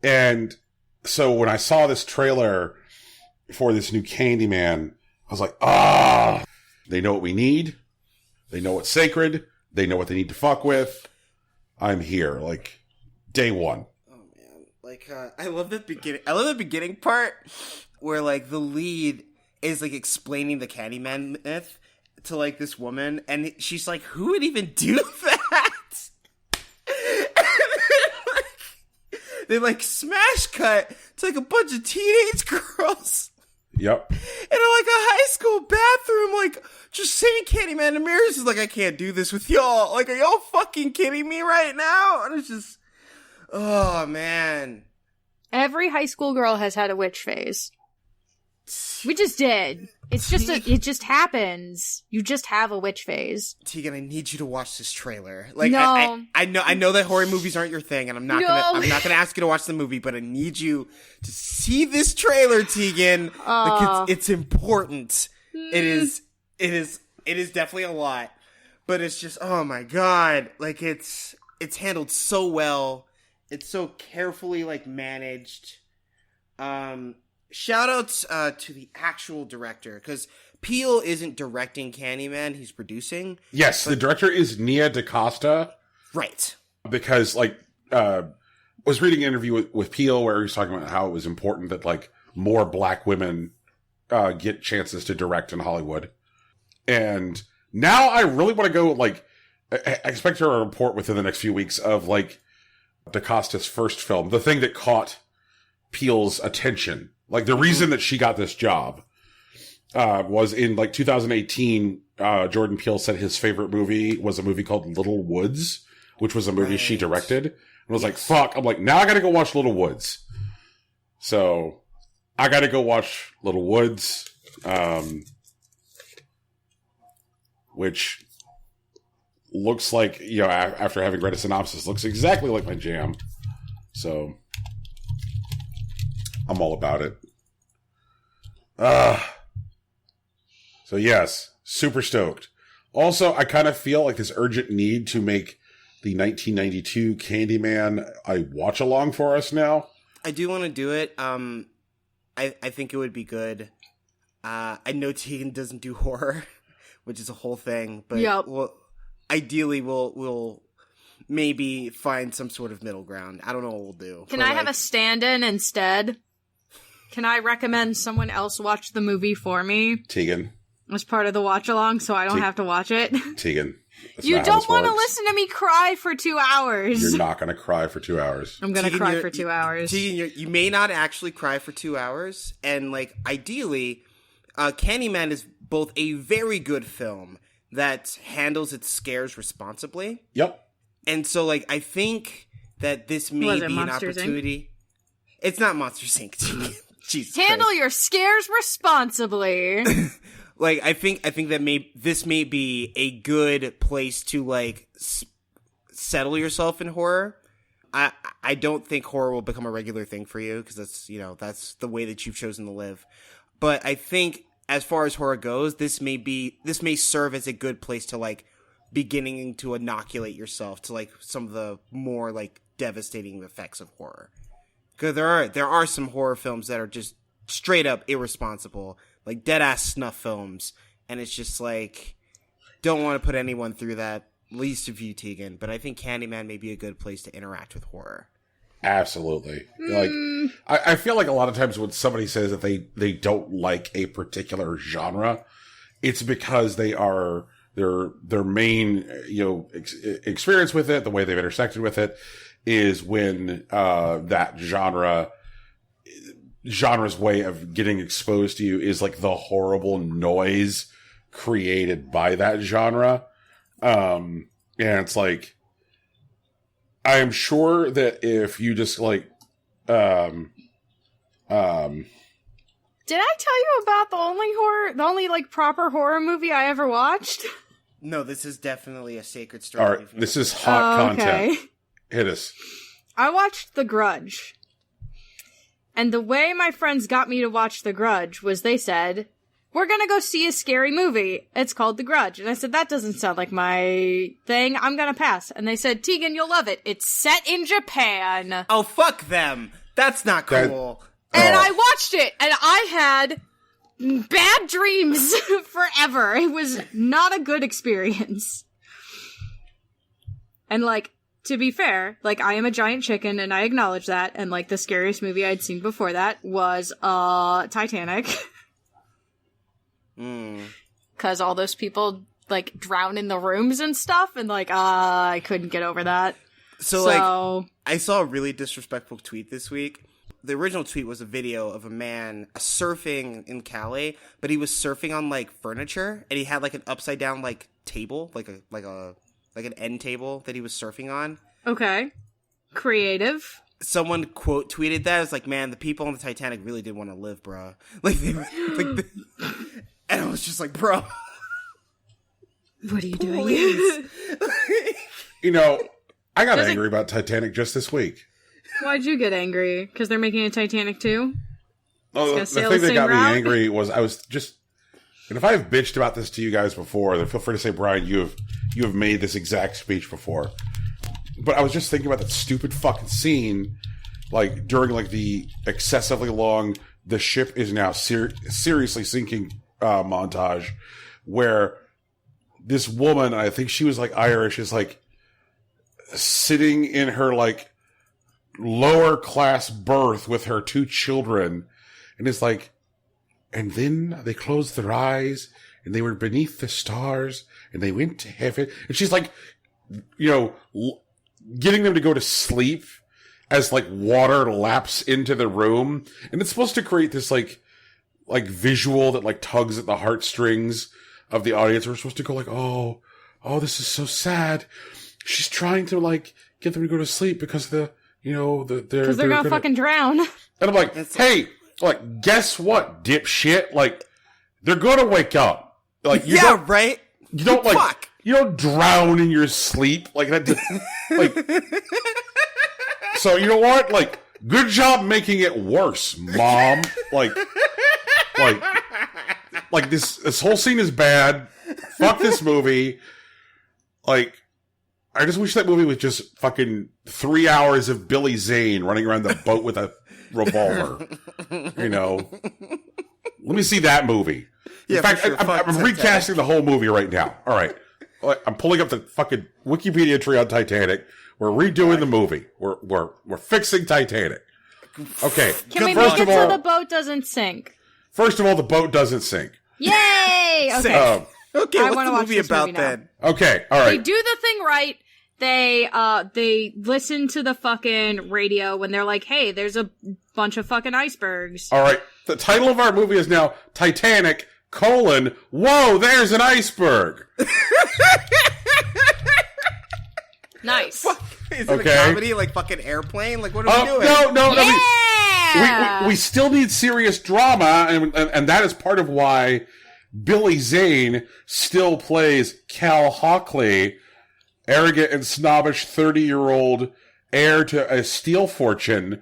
And so when I saw this trailer for this new Candyman, I was like, they know what we need. They know what's sacred. They know what they need to fuck with. I'm here, like, day one. Oh man, like, I love the beginning. I love the beginning part where, like, the lead is, like, explaining the Candyman myth to, like, this woman, and she's like, "Who would even do that?" They, like, smash cut to, like, a bunch of teenage girls. Yep. In, like, a high school bathroom, like, just saying Candyman in mirrors is like, I can't do this with y'all. Like, are y'all fucking kidding me right now? And it's just, oh, man. Every high school girl has had a witch phase. We just did. It's just it just happens. You just have a witch phase. Tegan, I need you to watch this trailer. Like, no. I know that horror movies aren't your thing, and I'm not gonna ask you to watch the movie, but I need you to see this trailer, Tegan. Like, it's important. It is definitely a lot, but it's just, oh my god, like it's handled so well. It's so carefully like managed. Shout outs to the actual director, because Peele isn't directing Candyman, he's producing. Yes, the director is Nia DaCosta. Right. Because, like, was reading an interview with Peele where he was talking about how it was important that, like, more black women get chances to direct in Hollywood. And now I really want to go, like, I expect her to report within the next few weeks of, like, DaCosta's first film, the thing that caught Peele's attention. Like, the reason that she got this job was in, like, 2018, Jordan Peele said his favorite movie was a movie called Little Woods, which was a movie she directed. And I was like, fuck. I'm like, now I gotta go watch Little Woods. So, I gotta go watch Little Woods, which looks like, you know, after having read a synopsis, looks exactly like my jam. So, I'm all about it. So yes, super stoked. Also, I kind of feel like this urgent need to make the 1992 Candyman a watch along for us now. I do want to do it. I think it would be good. I know Tegan doesn't do horror, which is a whole thing, but ideally we'll maybe find some sort of middle ground. I don't know what we'll do. Can I have a stand-in instead? Can I recommend someone else watch the movie for me? Tegan. As part of the watch-along, so I don't have to watch it? Tegan. You don't want to listen to me cry for 2 hours. You're not going to cry for 2 hours. I'm going to cry for 2 hours. Tegan, you may not actually cry for 2 hours, and, like, ideally, Candyman is both a very good film that handles its scares responsibly. Yep. And so, like, I think that this may be an opportunity. Inc? It's not Monsters, Inc. Jesus Handle Christ. your scares responsibly. Like, I think that this may be a good place to, like, settle yourself in horror. I don't think horror will become a regular thing for you, because that's, you know, that's the way that you've chosen to live. But I think as far as horror goes, this may serve as a good place to, like, beginning to inoculate yourself to, like, some of the more, like, devastating effects of horror. Because there are some horror films that are just straight up irresponsible, like dead-ass snuff films, and it's just like, don't want to put anyone through that, least of you, Tegan, but I think Candyman may be a good place to interact with horror. Absolutely. Like, I feel like a lot of times when somebody says that they don't like a particular genre, it's because their main, you know, experience with it, the way they've intersected with it, is when that genre's way of getting exposed to you is like the horrible noise created by that genre. And it's like, I am sure that if you just like, did I tell you about the only like proper horror movie I ever watched? No, this is definitely a sacred story. All right, this is hot content. Okay. Hit us. I watched The Grudge. And the way my friends got me to watch The Grudge was they said, we're gonna go see a scary movie. It's called The Grudge. And I said, that doesn't sound like my thing. I'm gonna pass. And they said, Tegan, you'll love it. It's set in Japan. Oh, fuck them. That's not cool. And I watched it, and I had bad dreams forever. It was not a good experience. And, like, to be fair, like, I am a giant chicken, and I acknowledge that, and, like, the scariest movie I'd seen before that was, Titanic. Because all those people, like, drown in the rooms and stuff, and, like, I couldn't get over that. So, like, I saw a really disrespectful tweet this week. The original tweet was a video of a man surfing in Cali, but he was surfing on, like, furniture, and he had, like, an upside-down, like, table, like an end table that he was surfing on. Okay. Creative. Someone quote tweeted that. It's like, man, the people on the Titanic really did want to live, bro. Like, I was just like, bro. What are you doing? Please. You know, I got Does it- angry about Titanic just this week. Why'd you get angry? Because they're making a Titanic 2? Oh, gonna the sail thing the that got same me route? angry was I was just, and if I have bitched about this to you guys before, then feel free to say, Brian, you have made this exact speech before. But I was just thinking about that stupid fucking scene, like during like the excessively long "the ship is now seriously sinking" montage, where this woman, I think she was like Irish, is like sitting in her like lower class berth with her 2 children, and it's like, and then they closed their eyes and they were beneath the stars and they went to heaven, and she's like, you know, getting them to go to sleep as like water laps into the room, and it's supposed to create this like visual that like tugs at the heartstrings of the audience. We're supposed to go like, oh, this is so sad. She's trying to like get them to go to sleep because they're gonna fucking drown. And I'm like, hey, like, guess what, dipshit? Like, they're gonna wake up. Like, you don't, right? You don't like, Fuck. you don't drown in your sleep like that. Like, so you know what? Like, good job making it worse, Mom. Like this whole scene is bad. Fuck this movie. Like, I just wish that movie was just fucking 3 hours of Billy Zane running around the boat with a revolver. You know, let me see that movie. In fact, sure. I'm recasting the whole movie right now. All right, I'm pulling up the fucking Wikipedia entry on Titanic. We're redoing the movie. We're fixing Titanic. Okay. Can we make it so the boat doesn't sink? First of all, the boat doesn't sink. Yay! Okay. Okay, I what's wanna the watch movie this about movie now. then? Okay, all They right. do the thing right. They listen to the fucking radio when they're like, hey, there's a bunch of fucking icebergs. All right. The title of our movie is now Titanic, whoa, there's an iceberg. Nice. Is it Okay. a comedy, like fucking Airplane? Like, what are we doing? No. Yeah! We still need serious drama, and that is part of why Billy Zane still plays Cal Hockley, arrogant and snobbish 30-year-old heir to a steel fortune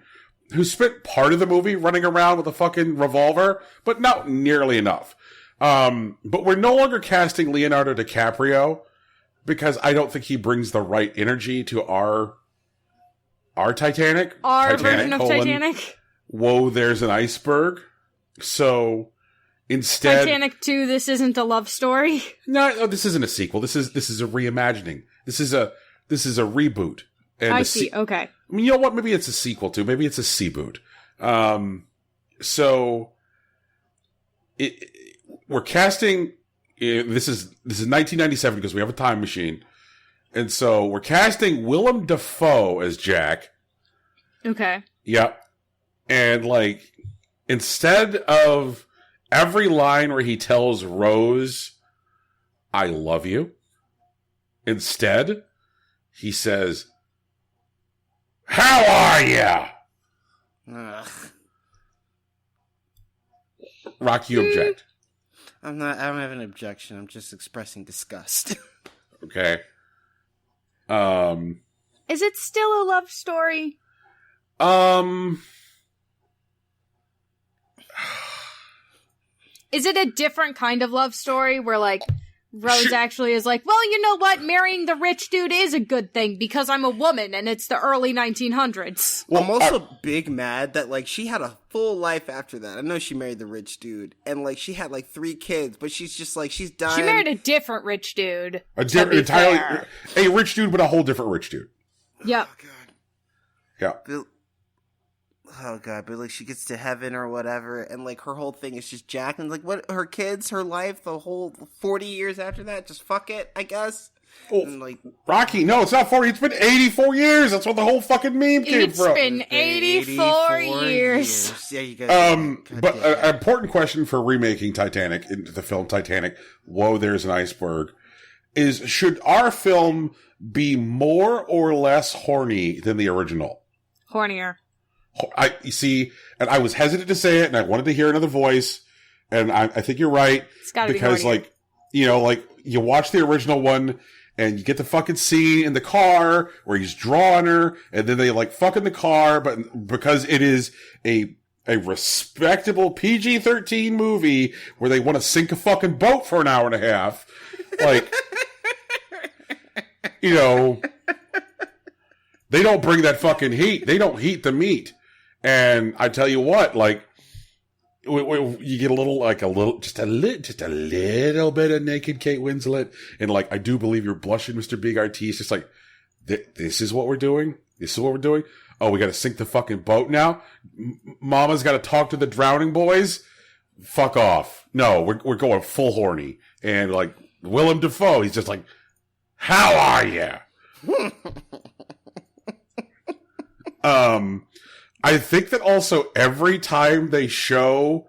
who spent part of the movie running around with a fucking revolver, but not nearly enough. But we're no longer casting Leonardo DiCaprio because I don't think he brings the right energy to our Titanic. Our version of Titanic. Whoa, there's an iceberg. So instead, Titanic 2, this isn't a love story. no, this isn't a sequel. This is a reimagining. This is a reboot. And I see. Okay. I mean, you know what? Maybe it's a sequel too. Maybe it's a C-boot. So we're casting. This is 1997 because we have a time machine, and so we're casting Willem Dafoe as Jack. Okay. Yep. And like, instead of every line where he tells Rose, "I love you," instead he says, "How are ya?" Ugh. Rock, you object. I don't have an objection. I'm just expressing disgust. Okay. Is it still a love story? Is it a different kind of love story where, like, Rose actually is like, well, you know what? Marrying the rich dude is a good thing because I'm a woman and it's the early 1900s. Well, I'm also big mad that, like, she had a full life after that. I know she married the rich dude, and, like, she had, like, 3 kids, but she's just, like, she's done. She married a different rich dude. A rich dude, but a whole different rich dude. Yep. Oh, God. Yeah. But like she gets to heaven or whatever, and like her whole thing is just Jack, and like what her kids, her life, the whole 40 years after that, just fuck it, I guess. Well, and like Rocky, no, it's not 40. It's been 84 years. That's what the whole fucking meme came It's from. been 84 years. Yeah, you guys. But an important question for remaking Titanic into the film Titanic, Whoa, There's an Iceberg, is should our film be more or less horny than the original? Hornier. You see, and I was hesitant to say it, and I wanted to hear another voice, And I think you're right. It's gotta because, be hornier. like, you know, like, you watch the original one, and you get the fucking scene in the car where he's drawing her, and then they, like, fuck in the car, but because it is a respectable PG-13 movie where they want to sink a fucking boat for an hour and a half, like, you know, they don't bring that fucking heat. They don't heat the meat. And I tell you what, like, you get just a little bit of naked Kate Winslet, and like, I do believe you're blushing, Mr. Big Artiste. It's like, this is what we're doing. This is what we're doing. Oh, we got to sink the fucking boat now. Mama's got to talk to the drowning boys. Fuck off. No, we're going full horny, and like Willem Dafoe, he's just like, how are you? I think that also every time they show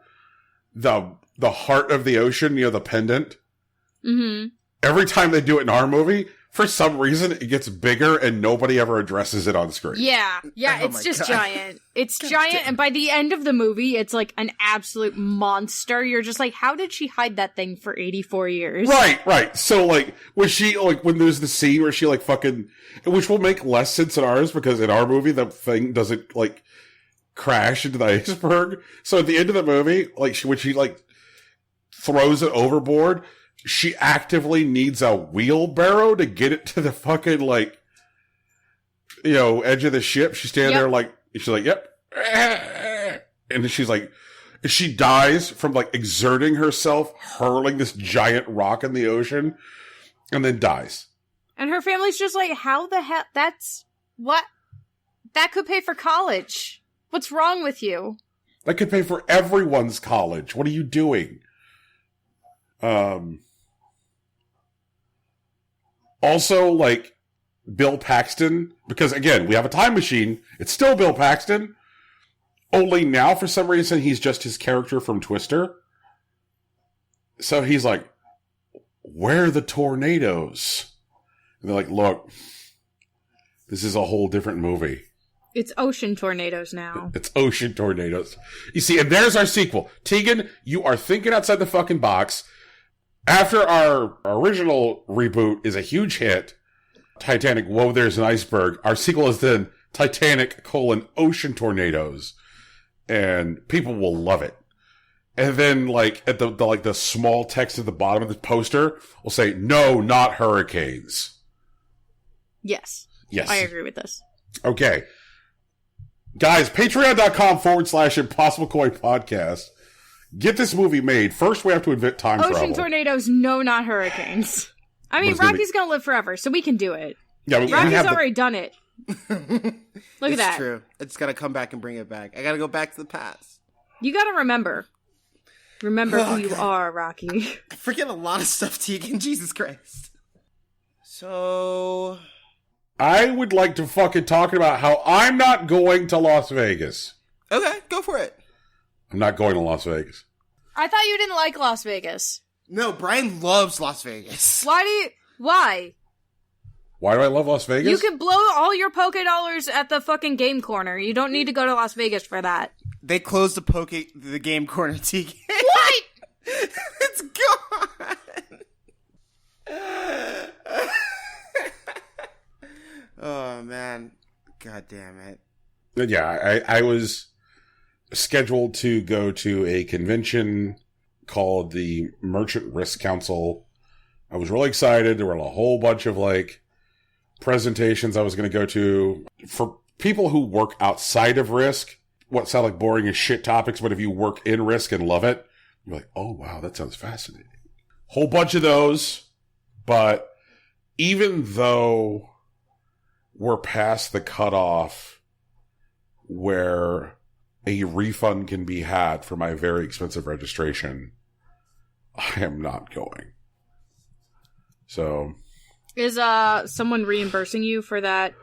the heart of the ocean, you know, the pendant, every time they do it in our movie, for some reason it gets bigger and nobody ever addresses it on screen. Yeah, Oh it's just giant. It's giant, and by the end of the movie, it's like an absolute monster. You're just like, how did she hide that thing for 84 years? Right. So, like, when there's the scene where she, like, fucking, which will make less sense in ours, because in our movie, the thing doesn't, like, crash into the iceberg. So at the end of the movie, like, when she, like, throws it overboard, she actively needs a wheelbarrow to get it to the fucking, like, you know, edge of the ship. She's standing there, like, she's like, yep. And then she's like, she dies from, like, exerting herself, hurling this giant rock in the ocean, and then dies. And her family's just like, how the hell? What? That could pay for college. What's wrong with you? That could pay for everyone's college. What are you doing? Also, like, Bill Paxton, because again, we have a time machine. It's still Bill Paxton. Only now, for some reason, he's just his character from Twister. So he's like, where are the tornadoes? And they're like, look, this is a whole different movie. It's ocean tornadoes now. It's ocean tornadoes. You see, and there's our sequel. Tegan, you are thinking outside the fucking box. After our original reboot is a huge hit, Titanic, Whoa, There's an Iceberg, our sequel is then Titanic, ocean tornadoes. And people will love it. And then, like, at the small text at the bottom of the poster will say, no, not hurricanes. Yes. Yes. I agree with this. Okay. Guys, patreon.com/Impossible Coin Podcast. Get this movie made. First, we have to invent time travel. Ocean tornadoes, no, not hurricanes. I mean, Rocky's gonna live forever, so we can do it. Yeah, Rocky's already done it. Look at that. It's true. It's gotta come back and bring it back. I gotta go back to the past. You gotta remember. Remember who you are, Rocky. I forget a lot of stuff, Tegan. Jesus Christ. So... I would like to fucking talk about how I'm not going to Las Vegas. Okay, go for it. I'm not going to Las Vegas. I thought you didn't like Las Vegas. No, Brian loves Las Vegas. Why? Why do I love Las Vegas? You can blow all your Poke Dollars at the fucking game corner. You don't need to go to Las Vegas for that. They closed the game corner, Tegan. What? It's gone. Oh, man. God damn it. Yeah, I was scheduled to go to a convention called the Merchant Risk Council. I was really excited. There were a whole bunch of, like, presentations I was going to go to. For people who work outside of Risk, what sound like boring as shit topics, but if you work in Risk and love it, you're like, oh, wow, that sounds fascinating. Whole bunch of those, but even though we're past the cutoff where a refund can be had for my very expensive registration, I am not going. So... Is someone reimbursing you for that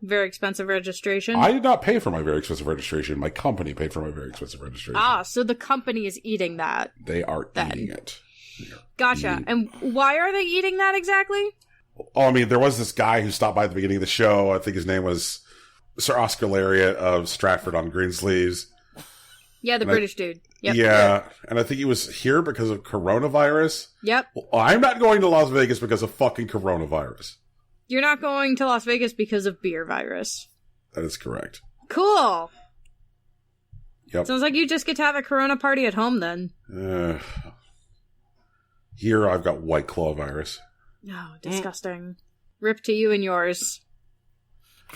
very expensive registration? I did not pay for my very expensive registration. My company paid for my very expensive registration. Ah, so the company is eating that. They are eating it. Gotcha. And why are they eating that exactly? Oh, I mean, there was this guy who stopped by at the beginning of the show. I think his name was Sir Oscar Lariat of Stratford on Greensleeves. Yeah, the British dude. Yep. Yeah, and I think he was here because of coronavirus. Yep. Well, I'm not going to Las Vegas because of fucking coronavirus. You're not going to Las Vegas because of beer virus. That is correct. Cool. Yep. Sounds like you just get to have a corona party at home then. Here I've got White Claw virus. Oh, disgusting. Rip to you and yours.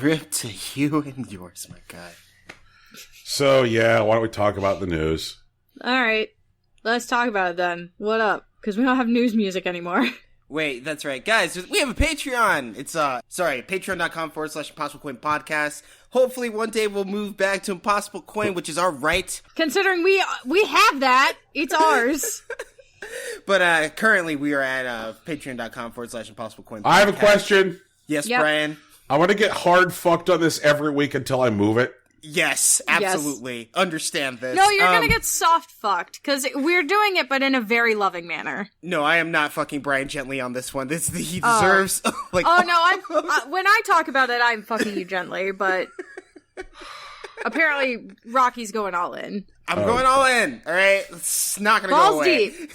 Rip to you and yours, my guy. So, yeah, why don't we talk about the news? Alright. Let's talk about it then. What up? Because we don't have news music anymore. Wait, that's right. Guys, we have a Patreon. It's, patreon.com/Impossible Coin Podcast. Hopefully one day we'll move back to Impossible Coin, which is our right. Considering we have that, it's ours. But currently we are at patreon.com/Impossible Coin Podcast. I have a question. Yes, Yep. Brian? I want to get hard fucked on this every week until I move it. Yes, absolutely. Understand this. No, you're gonna get soft fucked, because we're doing it, but in a very loving manner. No, I am not fucking Brian gently on this one. He deserves, like... Oh, no, when I talk about it, I'm fucking you gently, but... Apparently, Rocky's going all in. I'm going all in, alright? It's not gonna Balls go away. deep.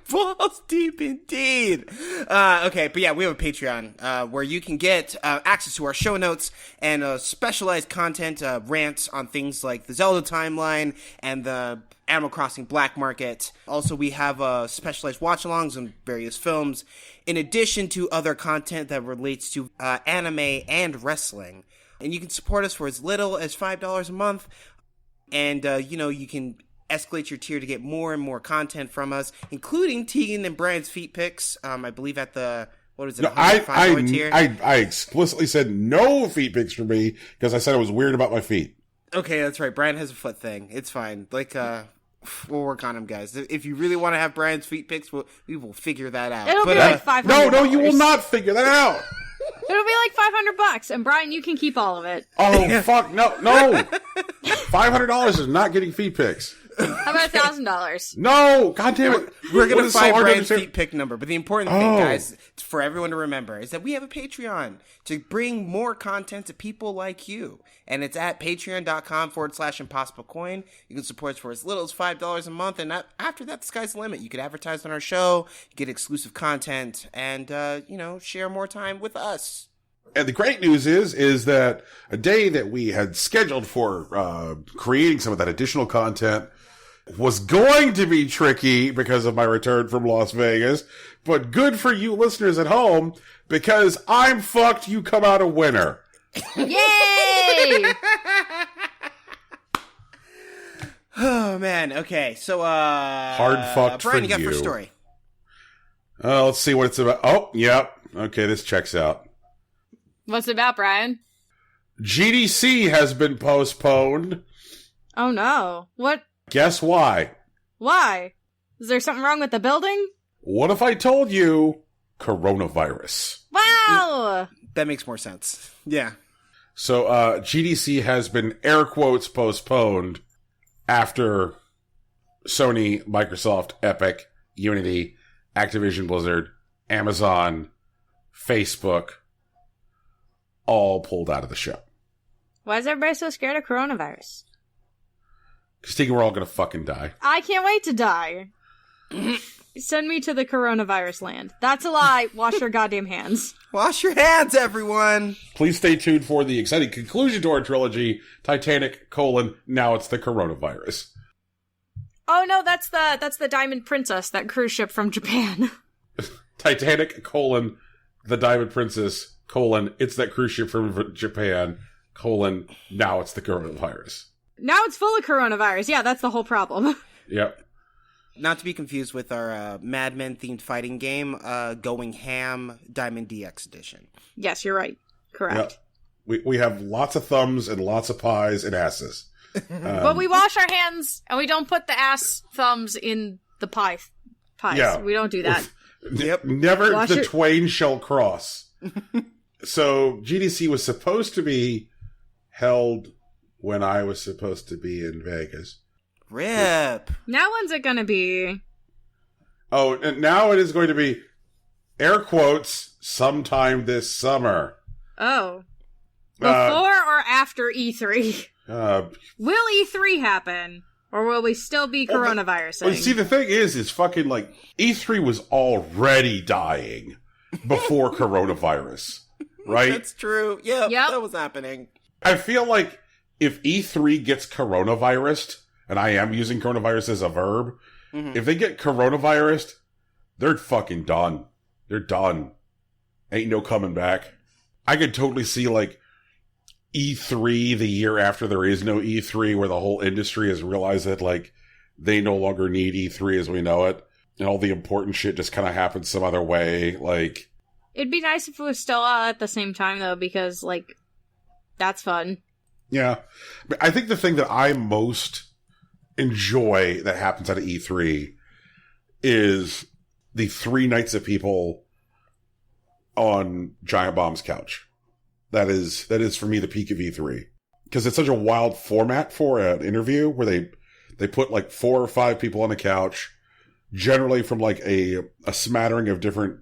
Balls deep indeed. Okay, but yeah, we have a Patreon where you can get access to our show notes and specialized content, rants on things like the Zelda timeline and the Animal Crossing Black Market. Also, we have specialized watch-alongs on various films, in addition to other content that relates to anime and wrestling. And you can support us for as little as $5 a month. And, you can escalate your tier to get more and more content from us, including Tegan and Brian's feet pics. I believe at the, what is it, No, $105 tier? I explicitly said no feet pics for me because I said I was weird about my feet. Okay, that's right. Brian has a foot thing. It's fine. Like, we'll work on him, guys. If you really want to have Brian's feet pics, we will figure that out. It'll be like $500. No, you will not figure that out. It'll be like $500, and Brian, you can keep all of it. Oh, fuck, no. $500 is not getting feet pics. How about $1,000? No, God damn it. We're going What to is so find hard to Brian's understand? feet pick number. But the important thing, guys, for everyone to remember, is that we have a Patreon to bring more content to people like you. And it's at patreon.com/Impossible Coin. You can support us for as little as $5 a month. And after that, the sky's the limit. You can advertise on our show, get exclusive content, and, share more time with us. And the great news is that a day that we had scheduled for creating some of that additional content was going to be tricky because of my return from Las Vegas, but good for you listeners at home because I'm fucked, you come out a winner. Yay! Oh, man. Okay, so, Hard fucked Brian, for you got you. first story. Let's see what it's about. Oh, yep. Okay, this checks out. What's it about, Brian? GDC has been postponed. Oh, no. What? Guess why? Why? Is there something wrong with the building? What if I told you coronavirus? Wow! That makes more sense. Yeah. So, GDC has been air quotes postponed after Sony, Microsoft, Epic, Unity, Activision Blizzard, Amazon, Facebook all pulled out of the show. Why is everybody so scared of coronavirus? Because thinking we're all going to fucking die. I can't wait to die. Send me to the coronavirus land. That's a lie. Wash your goddamn hands. Wash your hands, everyone! Please stay tuned for the exciting conclusion to our trilogy, Titanic, now it's the coronavirus. Oh no, that's the Diamond Princess, that cruise ship from Japan. Titanic, the Diamond Princess, it's that cruise ship from Japan, now it's the coronavirus. Now it's full of coronavirus. Yeah, that's the whole problem. Yep. Not to be confused with our Mad Men-themed fighting game, Going Ham Diamond DX Edition. Yes, you're right. Correct. Yep. We have lots of thumbs and lots of pies and asses. But we wash our hands, and we don't put the ass thumbs in the pies. Yeah. We don't do that. Yep. Never Wash the it. twain shall cross. So GDC was supposed to be held when I was supposed to be in Vegas. Rip. Now when's it gonna be? Oh, and now it is going to be, air quotes, sometime this summer. Oh. Before or after E3? Will E3 happen? Or will we still be coronavirusing? Well, see, the thing is fucking like, E3 was already dying before coronavirus, right? That's true. Yeah, Yep. that was happening. I feel like if E3 gets coronavirused, and I am using coronavirus as a verb, if they get coronavirused, they're fucking done. They're done. Ain't no coming back. I could totally see, like, E3 the year after there is no E3, where the whole industry has realized that, like, they no longer need E3 as we know it, and all the important shit just kind of happens some other way, like... It'd be nice if it was still out at the same time, though, because, like, that's fun. Yeah. But I think the thing that I most enjoy that happens at E3 is the 3 nights of people on Giant Bomb's couch. That is for me the peak of E3. Because it's such a wild format for an interview where they put like 4 or 5 people on a couch, generally from like a smattering of different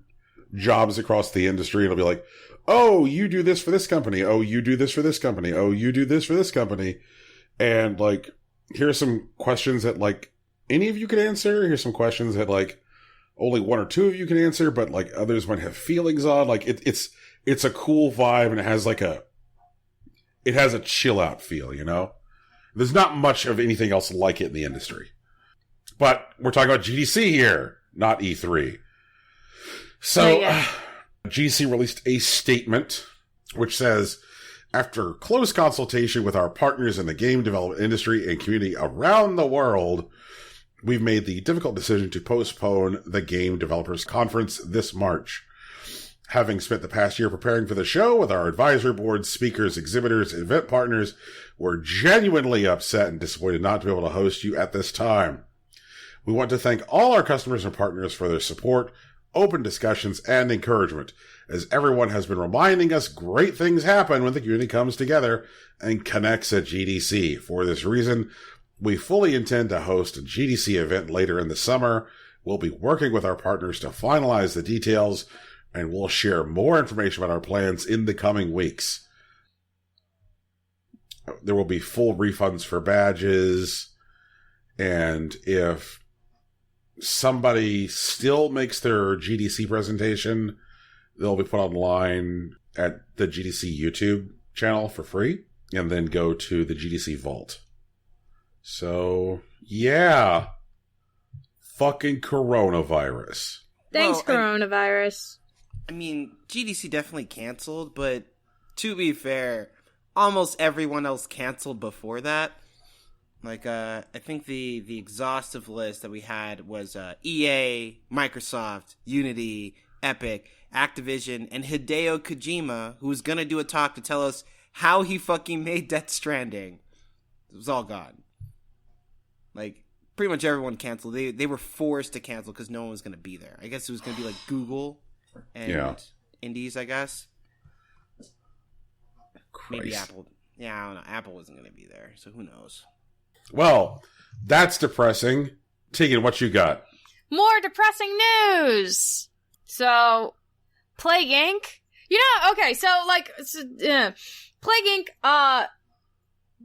jobs across the industry. It'll be like, oh, you do this for this company. Oh, you do this for this company. Oh, you do this for this company. And like, here's some questions that like any of you could answer. Here's some questions that like only 1 or 2 of you can answer, but like others might have feelings on. Like it's a cool vibe, and it has a chill out feel, you know? There's not much of anything else like it in the industry. But we're talking about GDC here, not E3. So, GDC released a statement which says, after close consultation with our partners in the game development industry and community around the world, we've made the difficult decision to postpone the Game Developers Conference this March. Having spent the past year preparing for the show with our advisory board, speakers, exhibitors, and event partners, we're genuinely upset and disappointed not to be able to host you at this time. We want to thank all our customers and partners for their support, open discussions, and encouragement, as everyone has been reminding us great things happen when the community comes together and connects at GDC. For this reason, we fully intend to host a GDC event later in the summer. We'll be working with our partners to finalize the details, and we'll share more information about our plans in the coming weeks. There will be full refunds for badges, and if somebody still makes their GDC presentation, they'll be put online at the GDC YouTube channel for free, and then go to the GDC Vault. So, yeah. Fucking coronavirus. Thanks, coronavirus. I mean, GDC definitely canceled, but to be fair, almost everyone else canceled before that. Like, I think the exhaustive list that we had was EA, Microsoft, Unity, Epic, Activision, and Hideo Kojima, who was gonna do a talk to tell us how he fucking made Death Stranding. It was all gone. Like, pretty much everyone canceled. They were forced to cancel because no one was gonna be there. I guess it was gonna be like Google and Indies, I guess. Christ. Maybe Apple. Yeah, I don't know. Apple wasn't gonna be there, so who knows? Well, that's depressing. Tegan, what you got? More depressing news! So, Plague Inc. You know, okay, so, like, Plague Inc.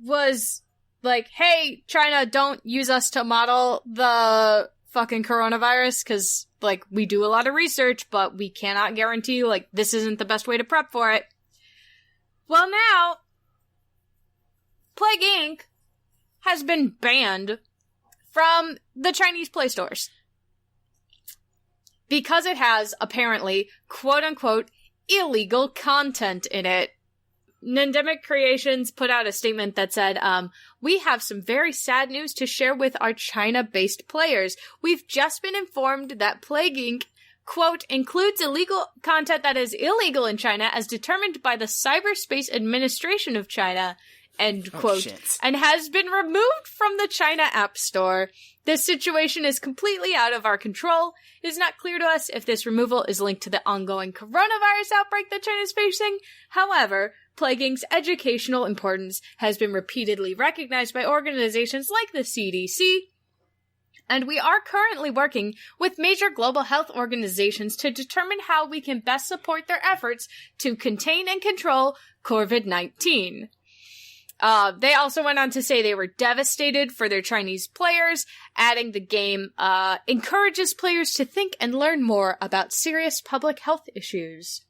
Was like, hey, China, don't use us to model the fucking coronavirus, because, like, we do a lot of research, but we cannot guarantee, like, this isn't the best way to prep for it. Well, now, Plague Inc. has been banned from the Chinese Play stores. Because it has, apparently, quote-unquote, illegal content in it. Nindemic Creations put out a statement that said, we have some very sad news to share with our China-based players. We've just been informed that Plague Inc., quote, includes illegal content that is illegal in China as determined by the Cyberspace Administration of China, end quote, and has been removed from the China App Store. This situation is completely out of our control. It is not clear to us if this removal is linked to the ongoing coronavirus outbreak that China is facing. However, Plague Inc.'s educational importance has been repeatedly recognized by organizations like the CDC, and we are currently working with major global health organizations to determine how we can best support their efforts to contain and control COVID-19. They also went on to say they were devastated for their Chinese players, adding the game encourages players to think and learn more about serious public health issues.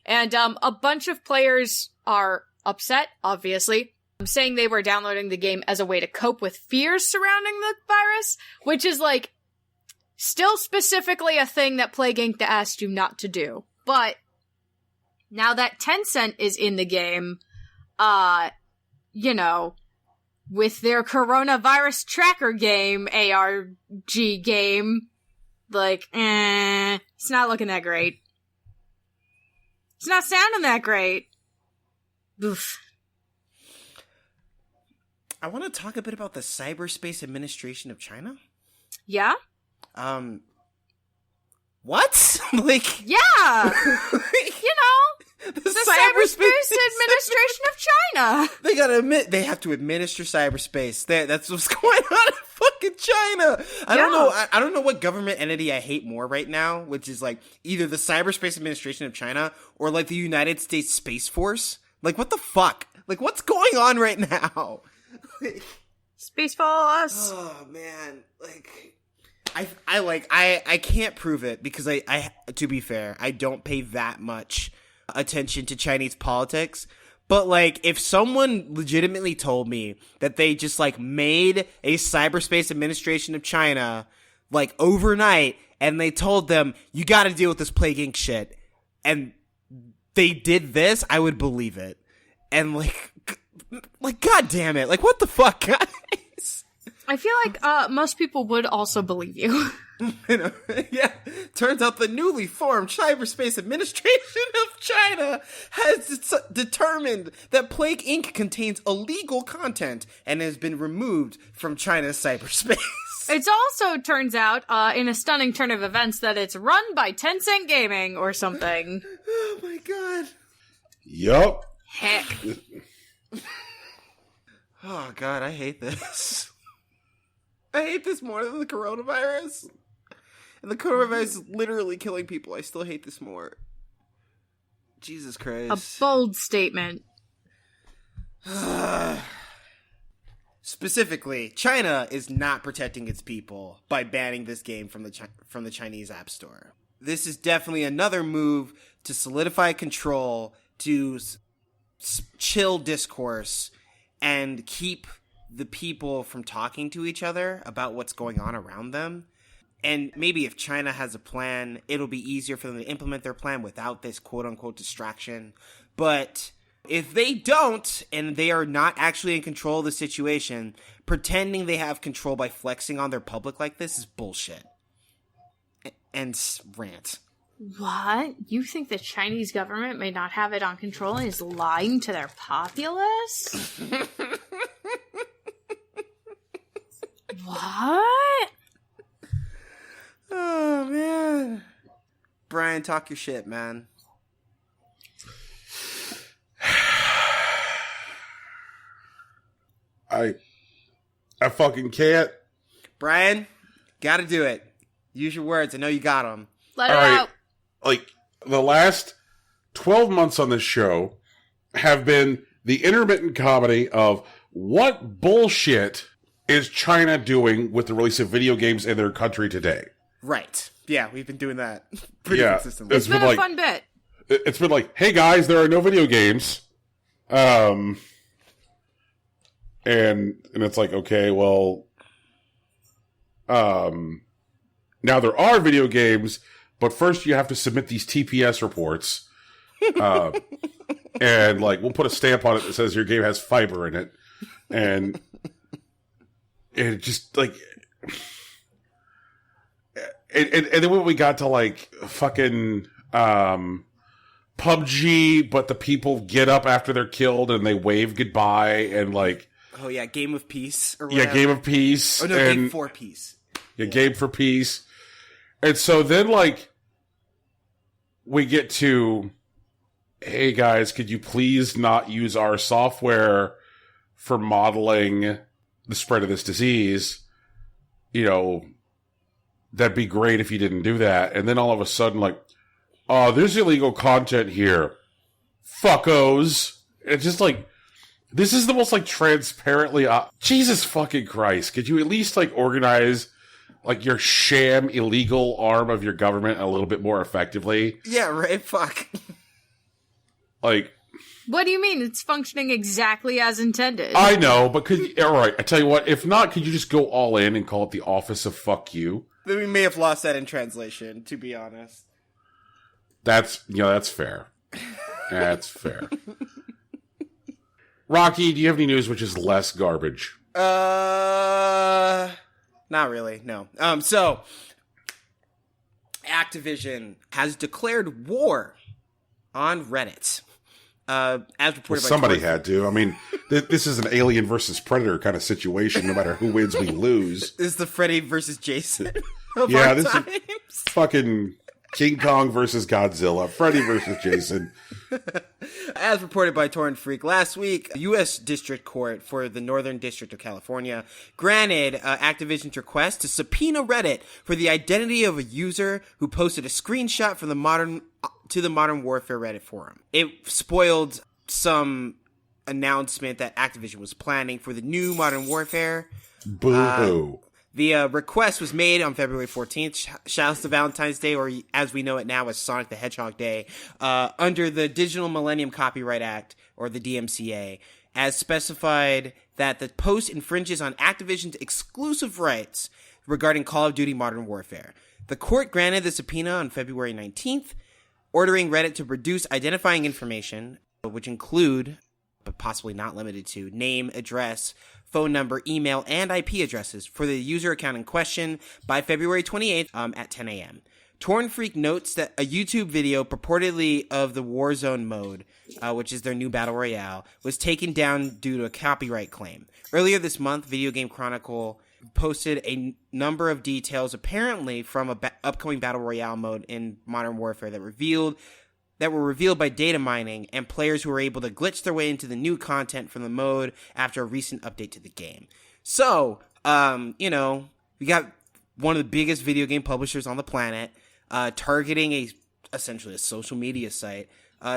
And a bunch of players are upset, obviously, saying they were downloading the game as a way to cope with fears surrounding the virus, which is, like, still specifically a thing that Plague Inc. asked you not to do. But now that Tencent is in the game, you know, with their coronavirus tracker game, ARG game, like, it's not looking that great. It's not sounding that great. Oof. I want to talk a bit about the Cyberspace Administration of China. Yeah? What? Like, yeah! You know, the Cyberspace Administration of China. They have to administer cyberspace. That's what's going on in fucking China. I don't know what government entity I hate more right now, which is like either the Cyberspace Administration of China or like the United States Space Force. Like, what the fuck? Like, what's going on right now? Space Force. Oh man, like I can't prove it because I to be fair, I don't pay that much attention to Chinese politics. But like, if someone legitimately told me that they just like made a Cyberspace Administration of China like overnight and they told them you got to deal with this Plague Inc. shit, and they did this, I would believe it. And like god damn it, like what the fuck, guys? I feel like most people would also believe you. You know, yeah. Turns out the newly formed Cyberspace Administration of China has determined that Plague Inc. contains illegal content and has been removed from China's cyberspace. It also turns out, in a stunning turn of events, that it's run by Tencent Gaming or something. Oh my god. Yup. Heck. Oh god, I hate this. I hate this more than the coronavirus. And the coronavirus is literally killing people. I still hate this more. Jesus Christ. A bold statement. Specifically, China is not protecting its people by banning this game from the Chinese App Store. This is definitely another move to solidify control, to chill discourse, and keep the people from talking to each other about what's going on around them. And maybe if China has a plan, it'll be easier for them to implement their plan without this quote-unquote distraction. But if they don't, and they are not actually in control of the situation, pretending they have control by flexing on their public like this is bullshit. And rant. What? You think the Chinese government may not have it on control and is lying to their populace? What? Oh, man. Brian, talk your shit, man. I fucking can't. Brian, gotta do it. Use your words. I know you got them. Let it out. Like, the last 12 months on this show have been the intermittent comedy of what bullshit is China doing with the release of video games in their country today. Right. Yeah, we've been doing that pretty consistently. It's been a fun bit. It's been like, hey guys, there are no video games. And it's like, okay, well, now there are video games, but first you have to submit these TPS reports. And like, we'll put a stamp on it that says your game has fiber in it. And it just like, and then when we got to like fucking, PUBG, but the people get up after they're killed and they wave goodbye and like, oh yeah, Game of Peace or whatever. Yeah, Game of Peace. Oh no, Game for Peace. Yeah, Game for Peace. And so then like we get to, hey guys, could you please not use our software for modeling the spread of this disease? You know, that'd be great if you didn't do that. And then all of a sudden like, oh, there's illegal content here. Fuckos. It's just like, This is the most, like, transparently... Jesus fucking Christ. Could you at least, like, organize, like, your sham illegal arm of your government a little bit more effectively? Yeah, right? Fuck. Like... What do you mean? It's functioning exactly as intended. I know, but alright, I tell you what, if not, could you just go all in and call it the Office of Fuck You? We may have lost that in translation, to be honest. That's fair. That's fair. Rocky, do you have any news which is less garbage? Not really, no. So, Activision has declared war on Reddit. As reported by somebody had to. I mean, this is an Alien versus Predator kind of situation. No matter who wins, we lose. This is the Freddy versus Jason of yeah, our this times. is fucking King Kong versus Godzilla. Freddy versus Jason. As reported by Torrent Freak last week, a U.S. District Court for the Northern District of California granted Activision's request to subpoena Reddit for the identity of a user who posted a screenshot from the Modern Warfare Reddit forum. It spoiled some announcement that Activision was planning for the new Modern Warfare. Boo-hoo. The request was made on February 14th. Shouts to Valentine's Day, or as we know it now as Sonic the Hedgehog Day, under the Digital Millennium Copyright Act, or the DMCA, as specified that the post infringes on Activision's exclusive rights regarding Call of Duty Modern Warfare. The court granted the subpoena on February 19th, ordering Reddit to produce identifying information, which include, but possibly not limited to, name, address, phone number, email, and IP addresses for the user account in question by February 28th at 10 a.m. Torn Freak notes that a YouTube video purportedly of the Warzone mode, which is their new battle royale, was taken down due to a copyright claim. Earlier this month, Video Game Chronicle posted a number of details apparently from a upcoming battle royale mode in Modern Warfare that were revealed by data mining and players who were able to glitch their way into the new content from the mode after a recent update to the game. So, we got one of the biggest video game publishers on the planet targeting essentially a social media site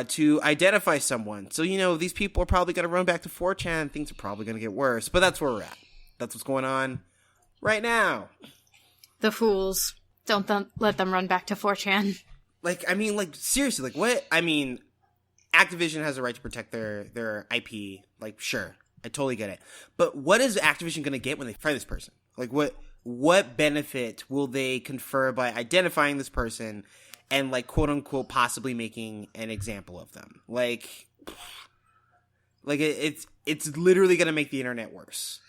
to identify someone. So, these people are probably going to run back to 4chan. Things are probably going to get worse, but that's where we're at. That's what's going on right now. The fools. Don't let them run back to 4chan. Seriously, what? Activision has a right to protect their IP. Sure, I totally get it. But what is Activision going to get when they fire this person? What benefit will they confer by identifying this person and, quote unquote, possibly making an example of them? It's literally going to make the internet worse.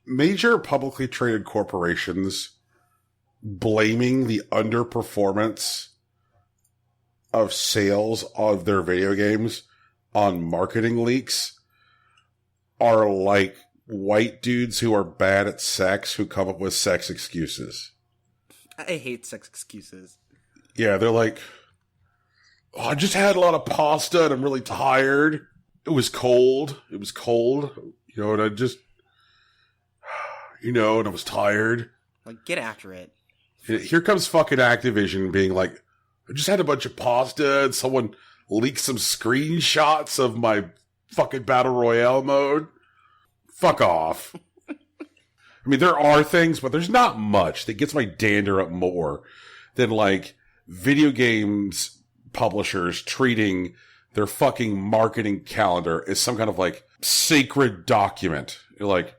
Major publicly traded corporations blaming the underperformance of sales of their video games on marketing leaks are like white dudes who are bad at sex who come up with sex excuses. I hate sex excuses. Yeah, they're like, I just had a lot of pasta and I'm really tired. It was cold. And I just, and I was tired. Get after it. Here comes fucking Activision being like, I just had a bunch of pasta and someone leaked some screenshots of my fucking Battle Royale mode. Fuck off. There are things, but there's not much that gets my dander up more than, video games publishers treating their fucking marketing calendar as some kind of, sacred document. Oh,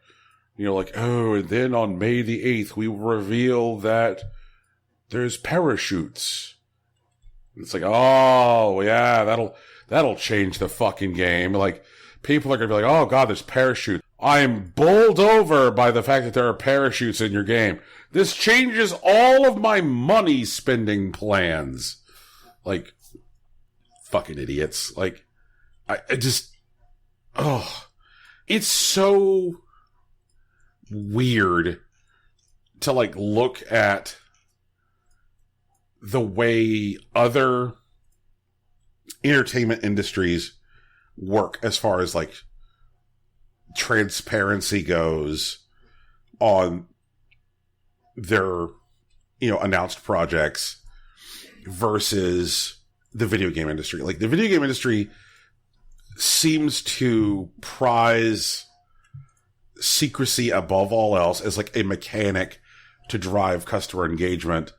and then on May the 8th, we reveal that there's parachutes. It's oh, yeah, that'll change the fucking game. People are going to be oh, God, there's parachutes. I am bowled over by the fact that there are parachutes in your game. This changes all of my money spending plans. Fucking idiots. I just, it's so weird to, look at the way other entertainment industries work as far as transparency goes on their announced projects versus the video game industry. The video game industry seems to prize secrecy above all else as like a mechanic to drive customer engagement.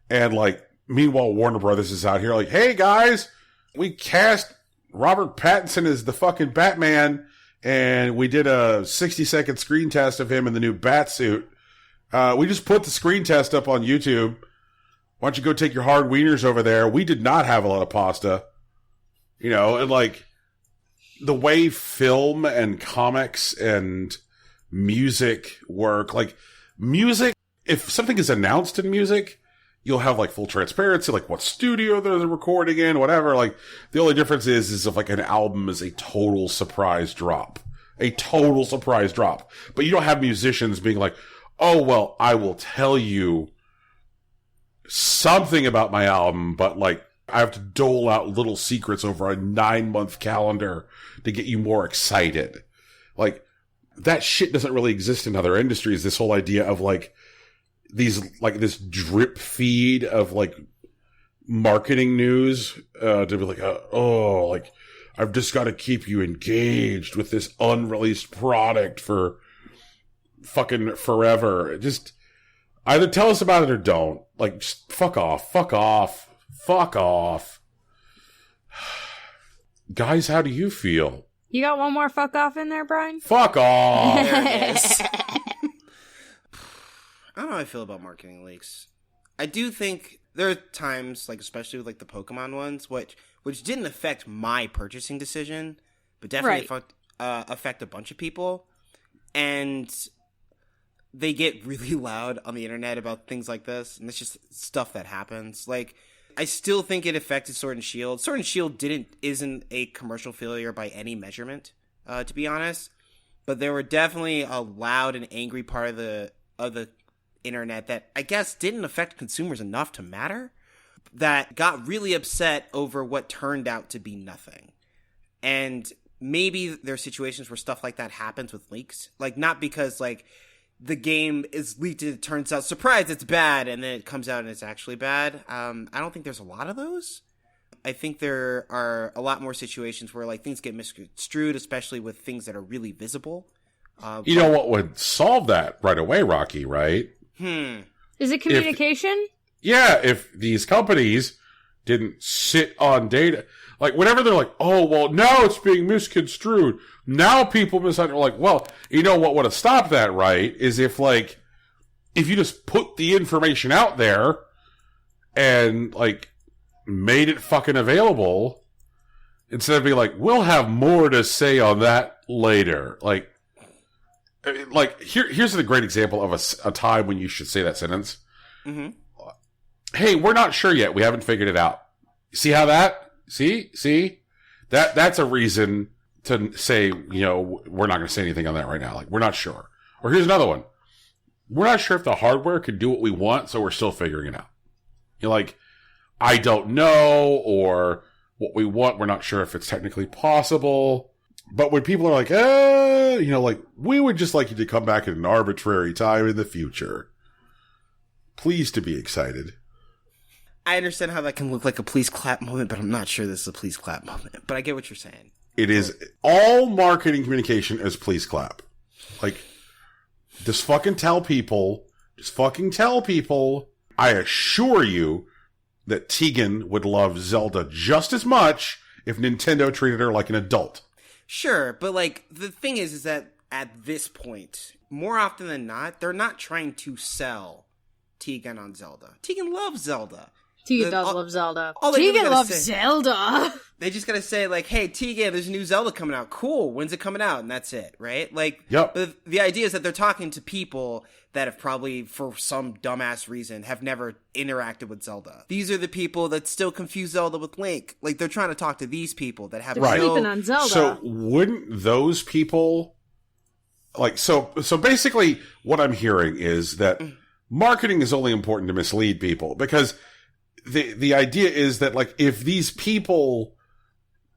And like, meanwhile, Warner Brothers is out here like, hey guys, we cast Robert Pattinson as the fucking Batman, and we did a 60-second screen test of him in the new Batsuit. We just put the screen test up on YouTube. Why don't you go take your hard wieners over there? We did not have a lot of pasta. You know, and like, the way film and comics and music work, like, music, if something is announced in music, you'll have like full transparency, like what studio they're recording in, whatever. Like, the only difference is if like an album is a total surprise drop. A total surprise drop. But you don't have musicians being like, oh, well, I will tell you something about my album, but like, I have to dole out little secrets over a 9-month calendar to get you more excited. Like, that shit doesn't really exist in other industries. This whole idea of like, this drip feed of like marketing news, to be like, oh, like, I've just got to keep you engaged with this unreleased product for fucking forever. Just either tell us about it or don't. Like, just fuck off. Guys, how do you feel? You got one more fuck off in there, Brian? Fuck off! There it is. I don't know how I feel about marketing leaks. I do think there are times, like especially with like the Pokemon ones, which didn't affect my purchasing decision, but definitely affect a bunch of people. And they get really loud on the internet about things like this, and it's just stuff that happens. Like, I still think it affected Sword and Shield. Sword and Shield isn't a commercial failure by any measurement, to be honest. But there were definitely a loud and angry part of the internet that I guess didn't affect consumers enough to matter, that got really upset over what turned out to be nothing. And maybe there are situations where stuff like that happens with leaks. Like, not because like the game is leaked and it turns out, surprise, it's bad, and then it comes out and it's actually bad. I don't think there's a lot of those. I think there are a lot more situations where like things get misconstrued, especially with things that are really visible. You know what would solve that right away, Rocky, right? Is it communication? Yeah, if these companies didn't sit on data. Like, whenever they're like, oh, well, now it's being misconstrued. Now people misunderstand. Like, well, you know what would have stopped that, right? Is if you just put the information out there and, like, made it fucking available, instead of being like, we'll have more to say on that later. Here's a great example of a time when you should say that sentence. Mm-hmm. Hey, we're not sure yet. We haven't figured it out. See how that? See? That's a reason to say, you know, we're not going to say anything on that right now. Like, we're not sure. Or here's another one. We're not sure if the hardware can do what we want, so we're still figuring it out. You're like, I don't know, or what we want, we're not sure if it's technically possible. But when people are like, you know, like, we would just like you to come back at an arbitrary time in the future. Pleased to be excited. I understand how that can look like a please clap moment, but I'm not sure this is a please clap moment. But I get what you're saying. It is, all marketing communication is please clap. Like, just fucking tell people, I assure you that Tegan would love Zelda just as much if Nintendo treated her like an adult. Sure, but like, the thing is that at this point, more often than not, they're not trying to sell Tegan on Zelda. Tegan loves Zelda. Tegan does love Zelda. Tegan loves Zelda. They just gotta say, like, hey, Tegan, there's a new Zelda coming out. Cool. When's it coming out? And that's it, right? Like, yep. But the idea is that they're talking to people that have probably, for some dumbass reason, have never interacted with Zelda. These are the people that still confuse Zelda with Link. Like, they're trying to talk to these people that have they're sleeping on Zelda. So wouldn't those people, like, so basically what I'm hearing is that marketing is only important to mislead people, because the idea is that, like, if these people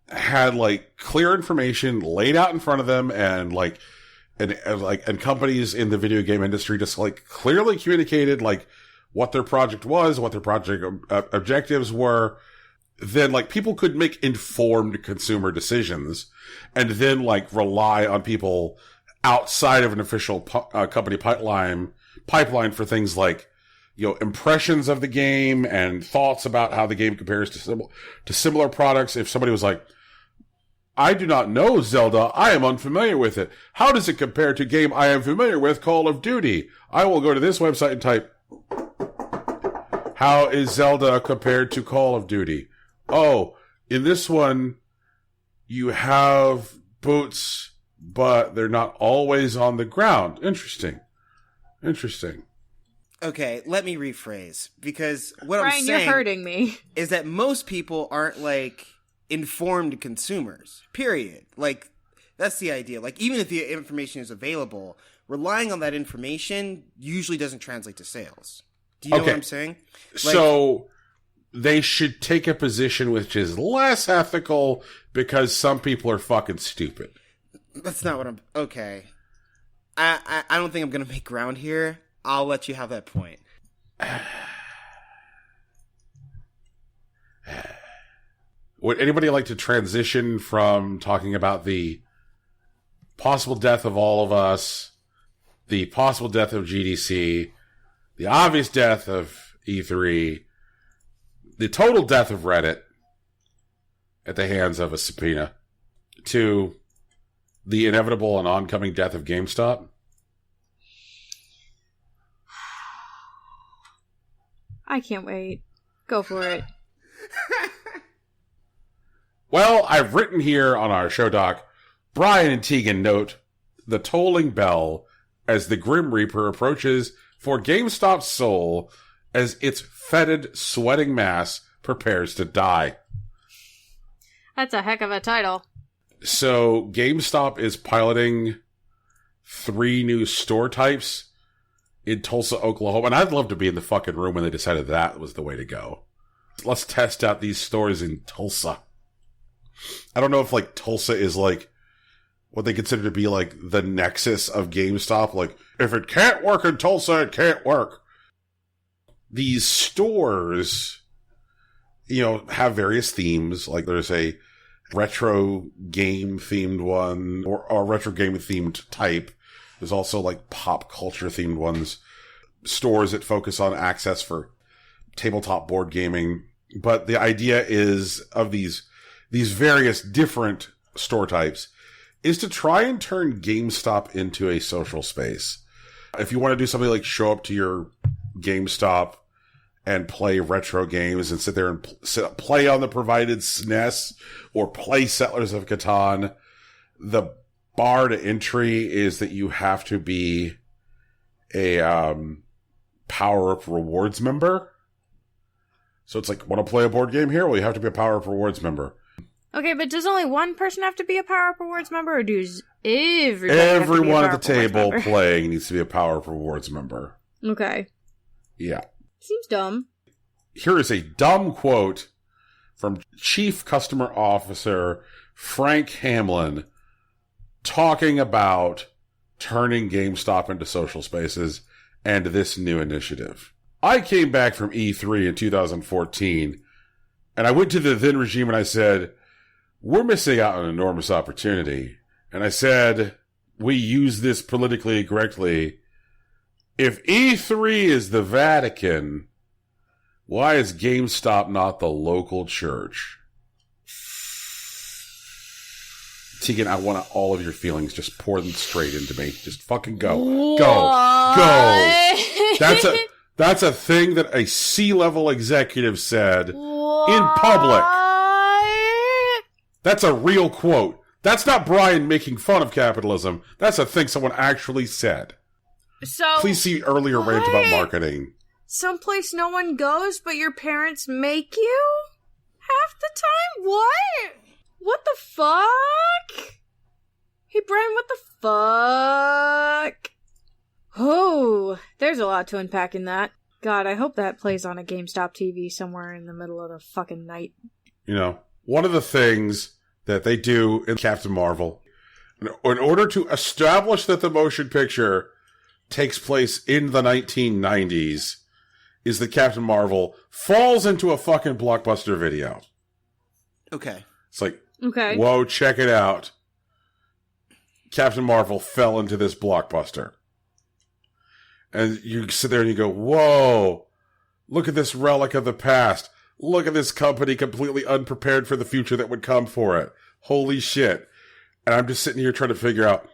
had, like, clear information laid out in front of them, and and companies in the video game industry just, like, clearly communicated, like, what their project was, what their project objectives were, then like people could make informed consumer decisions and then like rely on people outside of an official company pipeline for things like, you know, impressions of the game and thoughts about how the game compares to similar products. If somebody was like, I do not know Zelda, I am unfamiliar with it. How does it compare to a game I am familiar with, Call of Duty? I will go to this website and type, how is Zelda compared to Call of Duty? Oh, in this one, you have boots, but they're not always on the ground. Interesting. Okay, let me rephrase, because what Brian, I'm saying you're hurting me. is that most people aren't like informed consumers. Period. Like that's the idea. Like even if the information is available, relying on that information usually doesn't translate to sales. Do you know what I'm saying? Like, so they should take a position which is less ethical because some people are fucking stupid. That's not what I'm... Okay. I don't think I'm going to make ground here. I'll let you have that point. Would anybody like to transition from talking about the possible death of all of us, the possible death of GDC, the obvious death of E3, the total death of Reddit at the hands of a subpoena, to the inevitable and oncoming death of GameStop? I can't wait. Go for it. Well, I've written here on our show doc, Brian and Tegan note the tolling bell as the Grim Reaper approaches for GameStop's soul as its fetid, sweating mass prepares to die. That's a heck of a title. So, GameStop is piloting 3 new store types in Tulsa, Oklahoma. And I'd love to be in the fucking room when they decided that was the way to go. Let's test out these stores in Tulsa. I don't know if, like, Tulsa is, like, what they consider to be, like, the nexus of GameStop. Like, if it can't work in Tulsa, it can't work. These stores, you know, have various themes. Like, there's a retro game themed one, or a retro game themed type. There's also, like, pop culture themed ones. Stores that focus on access for tabletop board gaming. But the idea is, of these various different store types, is to try and turn GameStop into a social space. If you want to do something like show up to your GameStop and play retro games and sit there and play on the provided SNES or play Settlers of Catan, the bar to entry is that you have to be a Power Up Rewards member. So it's like, want to play a board game here? Well, you have to be a Power Up Rewards member. Okay, but does only one person have to be a Power Up Rewards member, or does everybody Everyone have at to the be a Power Up table Rewards member? playing needs to be a Power Up Rewards member. Okay. Yeah. Seems dumb. Here is a dumb quote from Chief Customer Officer Frank Hamlin talking about turning GameStop into social spaces and this new initiative. I came back from E3 in 2014, and I went to the then regime and I said, we're missing out on an enormous opportunity. And I said, we use this politically correctly. If E3 is the Vatican, why is GameStop not the local church? Tegan, I want all of your feelings. Just pour them straight into me. Just fucking go. What? Go. That's a thing that a C-level executive said in public. That's a real quote. That's not Brian making fun of capitalism. That's a thing someone actually said. So Please see earlier rant about marketing. someplace no one goes, but your parents make you? Half the time? What? What the fuck? Hey, Brian, what the fuck? Oh, there's a lot to unpack in that. God, I hope that plays on a GameStop TV somewhere in the middle of the fucking night. You know, one of the things that they do in Captain Marvel, in order to establish that the motion picture takes place in the 1990s, is that Captain Marvel falls into a fucking Blockbuster video. Okay. It's like, Okay. whoa, check it out. Captain Marvel fell into this blockbuster. And you sit there and you go, whoa, look at this relic of the past. Look at this company completely unprepared for the future that would come for it. Holy shit. And I'm just sitting here trying to figure out,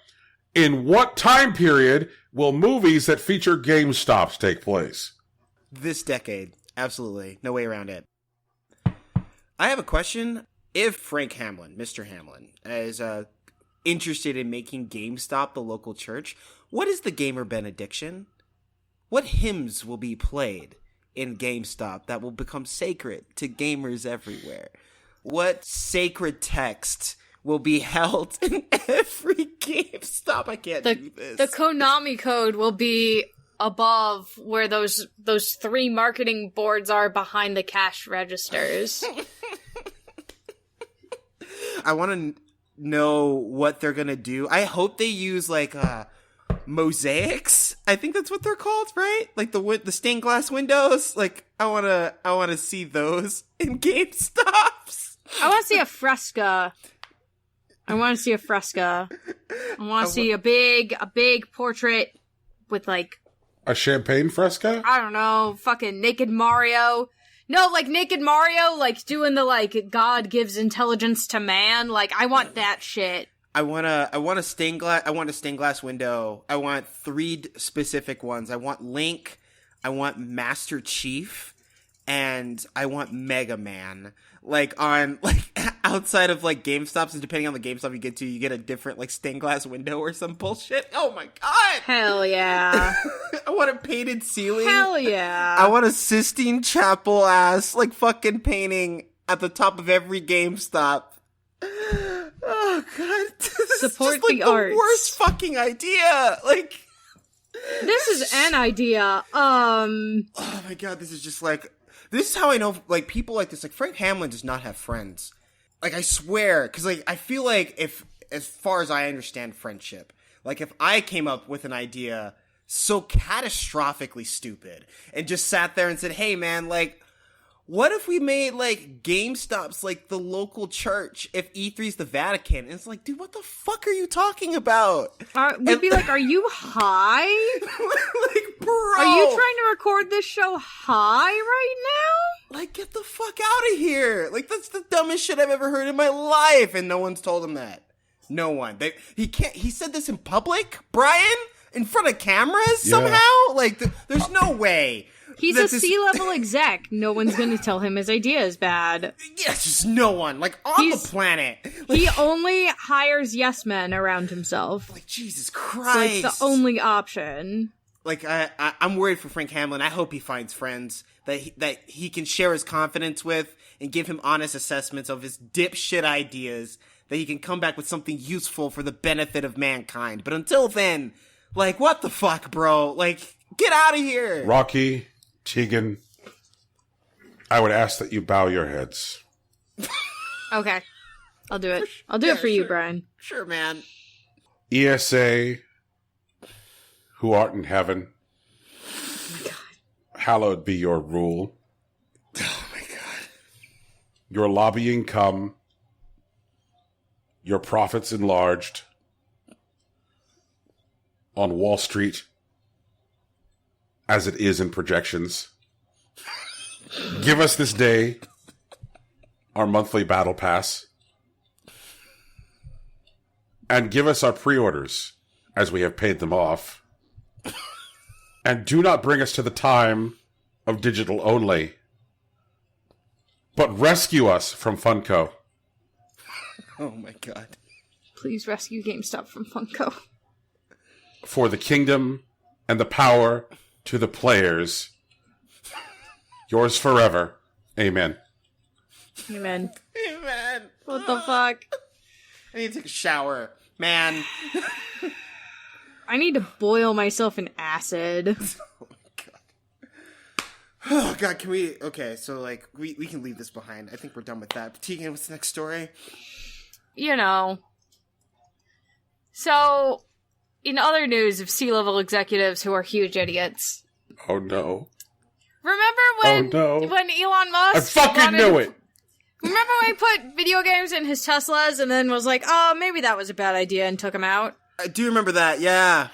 in what time period will movies that feature GameStops take place? This decade. Absolutely. No way around it. I have a question. If Frank Hamlin, Mr. Hamlin, is interested in making GameStop the local church, what is the gamer benediction? What hymns will be played in GameStop that will become sacred to gamers everywhere? What sacred text will be held in every GameStop? I can't do this. The Konami code will be above where those 3 marketing boards are behind the cash registers. I want to know what they're gonna do. I hope they use like mosaics. I think that's what they're called, right? Like the stained glass windows. Like I wanna see those in GameStops. I want to see a fresca. I want to see a big portrait with like A champagne fresco? I don't know, fucking Naked Mario. No, like Naked Mario, like doing the like God gives intelligence to man. Like I want that shit. I want a stained glass window. I want 3 specific ones. I want Link, I want Master Chief, and I want Mega Man. Like on outside of like GameStops, and depending on the GameStop you get to, you get a different like stained glass window or some bullshit. Oh my god! Hell yeah! I want a painted ceiling. Hell yeah! I want a Sistine Chapel ass like fucking painting at the top of every GameStop. Oh god! This Support is just, like, the the arts. worst fucking idea. Like this is an idea. Oh my god! This is just like. This is how I know, like, people like this, like, Frank Hamlin does not have friends. Like, I swear, because, like, I feel like if, as far as I understand friendship, like, if I came up with an idea so catastrophically stupid and just sat there and said, hey, man, like, what if we made, like, GameStops, like, the local church if E3's the Vatican? And it's like, dude, what the fuck are you talking about? We'd be like, are you high? Like, bro. Are you trying to record this show high right now? Like, get the fuck out of here. Like, that's the dumbest shit I've ever heard in my life. And no one's told him that. No one. He said this in public, Brian? In front of cameras somehow? Like, there's no way. He's a C-level exec. No one's going to tell him his idea is bad. Yeah, just no one. Like, on the planet. Like, he only hires yes men around himself. Like, Jesus Christ. It's the only option. Like, I'm worried for Frank Hamlin. I hope he finds friends that he can share his confidence with and give him honest assessments of his dipshit ideas, that he can come back with something useful for the benefit of mankind. But until then, like, what the fuck, bro? Like, get out of here. Rocky, Tegan, I would ask that you bow your heads. Okay. I'll do it. I'll do it for you, Brian. Sure, man. ESA, who art in heaven, Oh my god. hallowed be your rule. Oh my god. Your lobbying come, your profits enlarged on Wall Street, as it is in projections. Give us this day our monthly battle pass, and give us our pre-orders, as we have paid them off. And do not bring us to the time of digital only, but rescue us from Funko. Oh my god. Please rescue GameStop from Funko. For the kingdom and the power to the players. Yours forever. Amen. Amen. Amen. What the fuck? I need to take a shower. Man. I need to boil myself in acid. Oh my god. Oh god, can we... Okay, so, like, we can leave this behind. I think we're done with that. But Tegan, what's the next story? You know. So, in other news of C-level executives who are huge idiots. Oh no. Remember when Oh, no. when Elon Musk I fucking knew it! Remember when he put video games in his Teslas and then was like, oh, maybe that was a bad idea and took them out? I do remember that, yeah.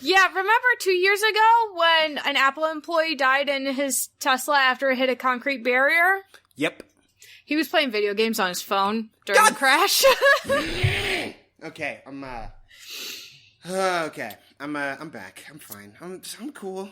Yeah, remember 2 years ago when an Apple employee died in his Tesla after it hit a concrete barrier? Yep. He was playing video games on his phone during the crash. Okay, okay, I'm back. I'm fine. I'm cool.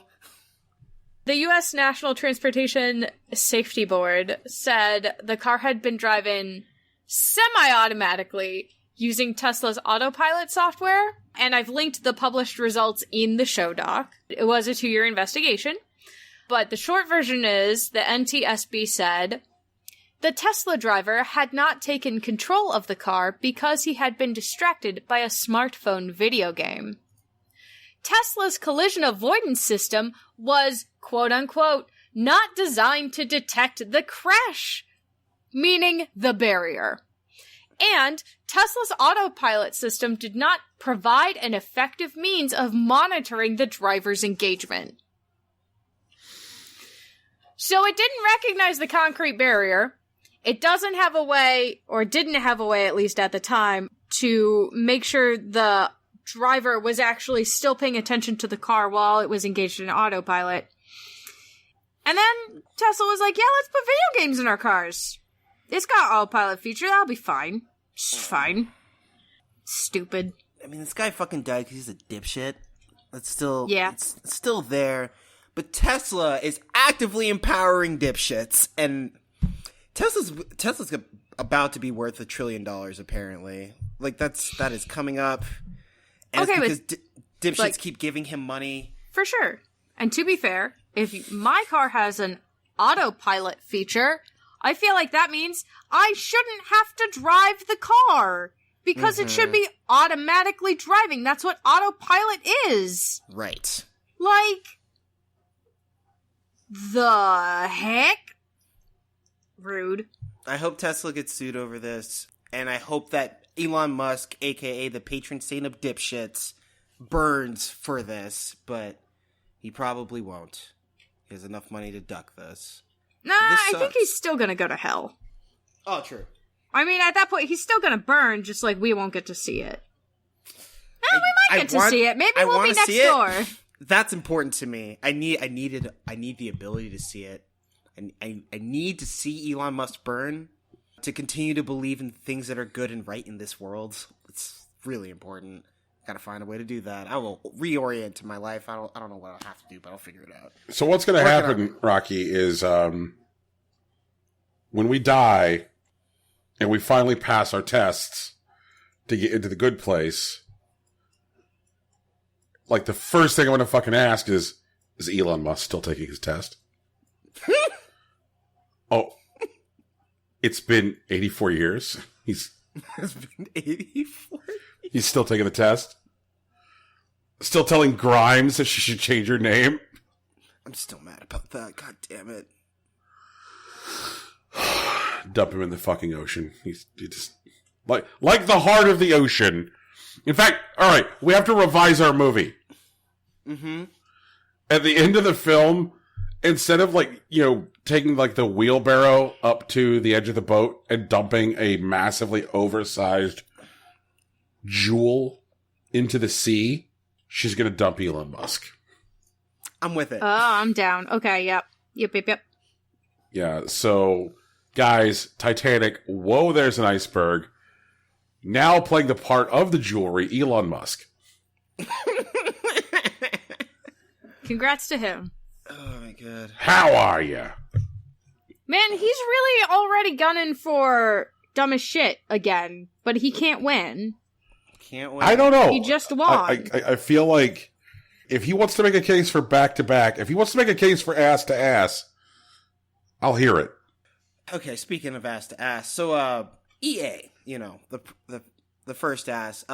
The U.S. National Transportation Safety Board said the car had been driven semi-automatically using Tesla's autopilot software, and I've linked the published results in the show doc. It was a 2-year investigation, but the short version is the NTSB said the Tesla driver had not taken control of the car because he had been distracted by a smartphone video game. Tesla's collision avoidance system was, quote-unquote, not designed to detect the crash, meaning the barrier. And Tesla's autopilot system did not provide an effective means of monitoring the driver's engagement. So it didn't recognize the concrete barrier. It doesn't have a way, or didn't have a way at least at the time, to make sure the driver was actually still paying attention to the car while it was engaged in autopilot. And then Tesla was like, yeah, let's put video games in our cars. It's got autopilot feature, that'll be fine. It's fine. Stupid. I mean, this guy fucking died because he's a dipshit. That's still... Yeah. It's still there. But Tesla is actively empowering dipshits, and Tesla's about to be worth $1 trillion, apparently. Like, that is coming up. And okay, it's because dipshits like, keep giving him money. For sure. And to be fair, if my car has an autopilot feature, I feel like that means I shouldn't have to drive the car. Because it should be automatically driving. That's what autopilot is. Right. Like, the heck? Rude. I hope Tesla gets sued over this. And I hope that Elon Musk, a.k.a. the patron saint of dipshits, burns for this. But he probably won't. He has enough money to duck this. Nah, I think he's still gonna go to hell. Oh, true. I mean, at that point, he's still gonna burn, just like we won't get to see it. No, we might get to see it. Maybe we'll be next door. That's important to me. I need the ability to see it. I need to see Elon Musk burn to continue to believe in things that are good and right in this world. It's really important. Gotta find a way to do that. I will reorient to my life. I don't know what I'll have to do, but I'll figure it out. So what's going to happen, Rocky, is when we die and we finally pass our tests to get into the good place, like the first thing I'm going to fucking ask is Elon Musk still taking his test? Oh, it's been 84 years. It's been 84 years? He's still taking the test? Still telling Grimes that she should change her name? I'm still mad about that. God damn it. Dump him in the fucking ocean. He just like the heart of the ocean. In fact, all right, we have to revise our movie. Mm-hmm. At the end of the film, instead of taking the wheelbarrow up to the edge of the boat and dumping a massively oversized jewel into the sea, she's gonna dump Elon Musk. I'm with it. Oh, I'm down. Okay, yep. Yeah, so guys, Titanic, whoa, there's an iceberg. Now playing the part of the jewelry, Elon Musk. Congrats to him. Oh my god. How are you? Man, he's really already gunning for dumb as shit again, but he can't win. Can't win. I don't know. He just won. I feel like if he wants to make a case for back-to-back, if he wants to make a case for ass-to-ass, I'll hear it. Okay, speaking of ass-to-ass, so EA, the first ass,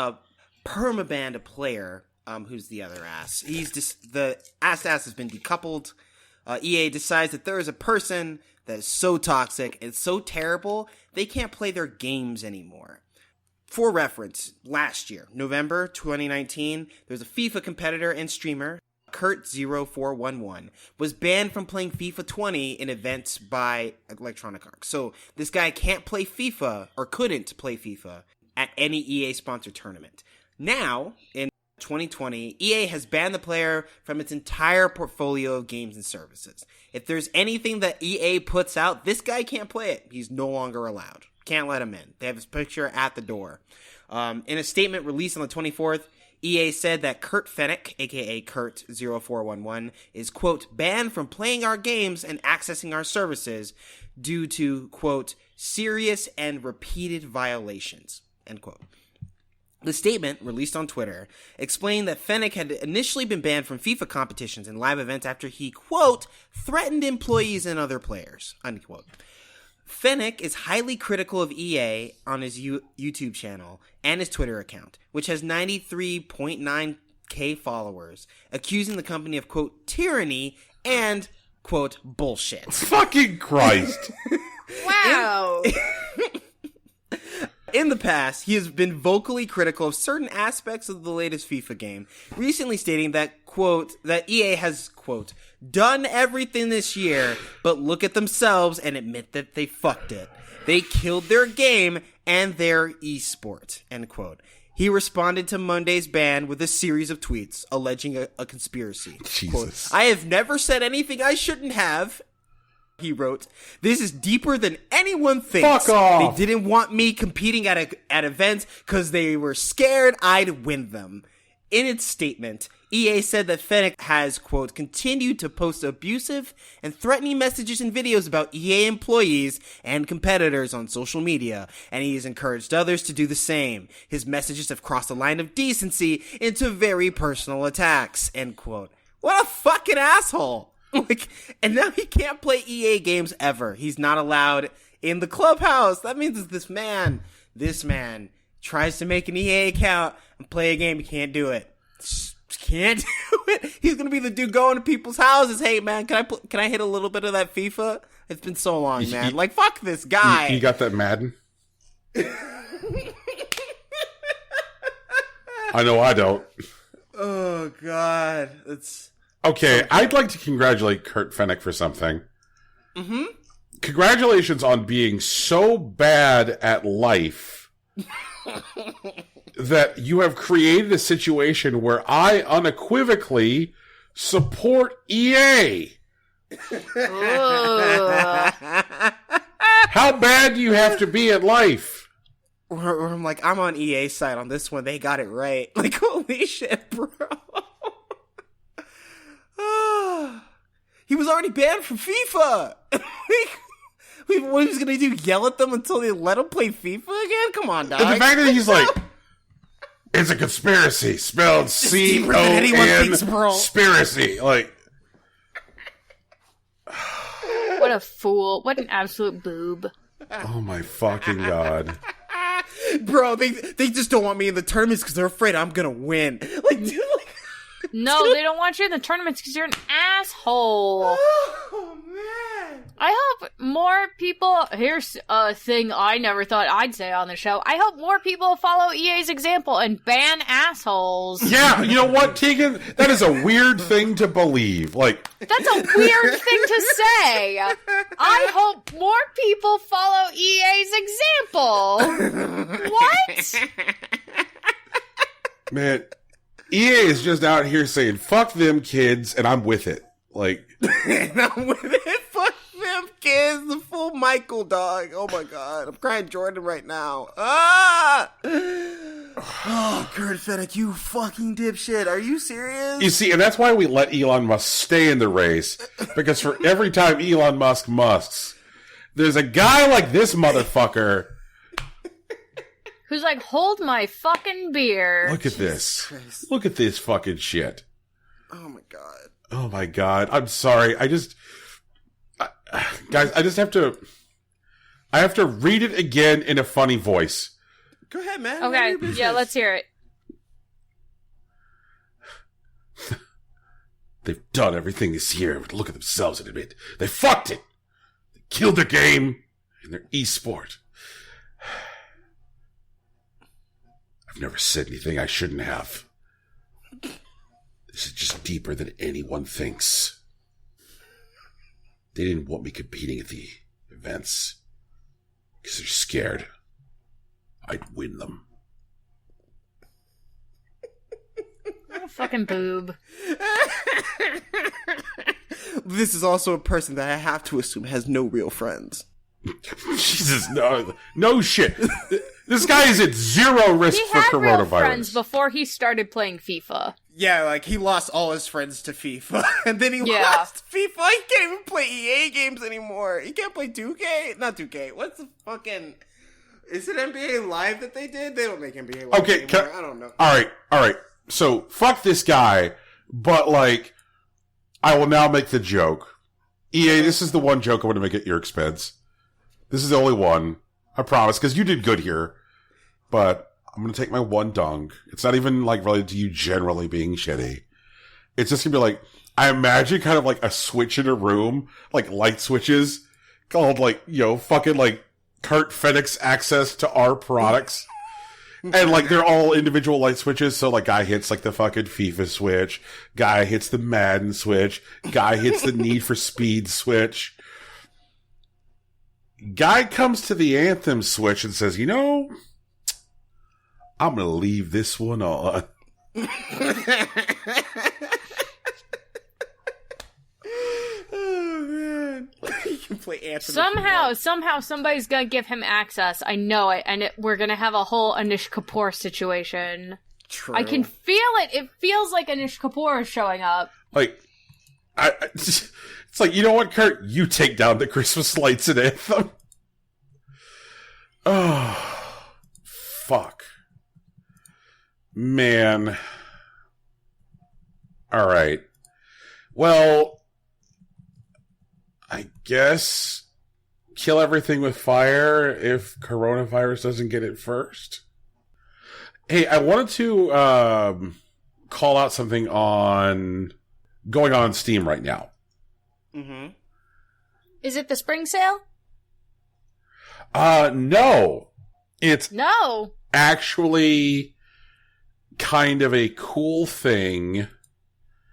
Permaban a player, who's the other ass. He's just, the ass-to-ass has been decoupled. EA decides that there is a person that is so toxic and so terrible, they can't play their games anymore. For reference, last year, November 2019, there's a FIFA competitor and streamer Kurt0411 was banned from playing FIFA 20 in events by Electronic Arts. So this guy can't play FIFA, or couldn't play FIFA, at any EA-sponsored tournament. Now, in 2020, EA has banned the player from its entire portfolio of games and services. If there's anything that EA puts out, this guy can't play it. He's no longer allowed. Can't let him in. They have his picture at the door. In a statement released on the 24th, EA said that Kurt Fennick, aka Kurt0411, is, quote, banned from playing our games and accessing our services due to, quote, serious and repeated violations, end quote. The statement, released on Twitter, explained that Fennick had initially been banned from FIFA competitions and live events after he, quote, threatened employees and other players, unquote. Fennick is highly critical of EA on his YouTube channel and his Twitter account, which has 93.9k followers, accusing the company of, quote, tyranny and, quote, bullshit. Fucking Christ. Wow. In the past, he has been vocally critical of certain aspects of the latest FIFA game, recently stating that, quote, that EA has, quote, done everything this year, but look at themselves and admit that they fucked it. They killed their game and their esport, end quote. He responded to Monday's ban with a series of tweets alleging a conspiracy. Jesus. Quote, I have never said anything I shouldn't have. He wrote, this is deeper than anyone thinks. Fuck off. They didn't want me competing at events because they were scared I'd win them. In its statement, EA said that Fennick has, quote, continued to post abusive and threatening messages and videos about EA employees and competitors on social media, and he has encouraged others to do the same. His messages have crossed a line of decency into very personal attacks, end quote. What a fucking asshole. Like, and now he can't play EA games ever. He's not allowed in the clubhouse. That means this man tries to make an EA account and play a game. He can't do it. Just can't do it. He's gonna be the dude going to people's houses. Hey man, can I hit a little bit of that FIFA? It's been so long, man. Like, fuck this guy. You got that Madden? I know I don't. Oh God, it's. Okay, I'd like to congratulate Kurt Fennick for something. Mm-hmm. Congratulations on being so bad at life that you have created a situation where I unequivocally support EA. How bad do you have to be at life? Or I'm like, I'm on EA's side on this one. They got it right. Like, holy shit, bro. He was already banned from FIFA. What he was gonna do? Yell at them until they let him play FIFA again? Come on, dog. And the fact that he's like, it's a conspiracy, spelled C-O-N, conspiracy. Like, What a fool. What an absolute boob. oh my fucking God. Bro, they just don't want me in the tournaments because they're afraid I'm gonna win. Like, dude, like. No, they don't want you in the tournaments because you're an asshole. Oh, man. I hope more people... Here's a thing I never thought I'd say on the show. I hope more people follow EA's example and ban assholes. Yeah, you know what, Tegan? That is a weird thing to believe. Like, That's a weird thing to say. I hope more people follow EA's example. What? man, EA is just out here saying, fuck them kids, and I'm with it. Like, And I'm with it. Fuck them kids. The full Michael, dog. Oh my God. I'm crying Jordan right now. Ah! Oh, Kurt Fennick, you fucking dipshit. Are you serious? you see, and that's why we let Elon Musk stay in the race. Because for every time Elon Musk musks, there's a guy like this motherfucker. Who's like, hold my fucking beer. Look at this. Christ. Look at this fucking shit. Oh my God. Oh my God. I'm sorry. Guys, I just have to, I have to read it again in a funny voice. Go ahead, man. Okay, yeah, let's hear it. They've done everything this year, but look at themselves and admit they fucked it. They killed their game and their esport. I've never said anything I shouldn't have. This is just deeper than anyone thinks. They didn't want me competing at the events because they're scared I'd win them. Oh, fucking boob. This is also a person that I have to assume has no real friends. Jesus, no shit. This guy is at zero risk for coronavirus. He had real friends before he started playing FIFA. Yeah, like, he lost all his friends to FIFA, and then he lost FIFA. He can't even play EA games anymore. He can't play 2K? Not 2K. What's the fucking... Is it NBA Live that they did? They don't make NBA Live anymore. I don't know. Alright. So, fuck this guy, but, like, I will now make the joke. EA, this is the one joke I'm going to make at your expense. This is the only one. I promise, because you did good here. But I'm going to take my one dunk. It's not even, like, related to you generally being shitty. It's just going to be like, I imagine kind of like a switch in a room, like light switches, called, like, you know, fucking, like, Cart FedEx access to our products. And, like, they're all individual light switches, so, like, guy hits, like, the fucking FIFA switch, guy hits the Madden switch, guy hits the Need for Speed switch. Guy comes to the Anthem switch and says, you know, I'm gonna leave this one on. Oh, man. You can play Anthem. Somehow somebody's gonna give him access. I know it, and we're gonna have a whole Anish Kapoor situation. True. I can feel it. It feels like Anish Kapoor is showing up. Like, it's like, you know what, Kurt? You take down the Christmas lights in Anthem. Oh, fuck. Man. Alright. Well, I guess kill everything with fire if coronavirus doesn't get it first. Hey, I wanted to call out something going on Steam right now. Mm-hmm. Is it the spring sale? No. It's No. actually kind of a cool thing.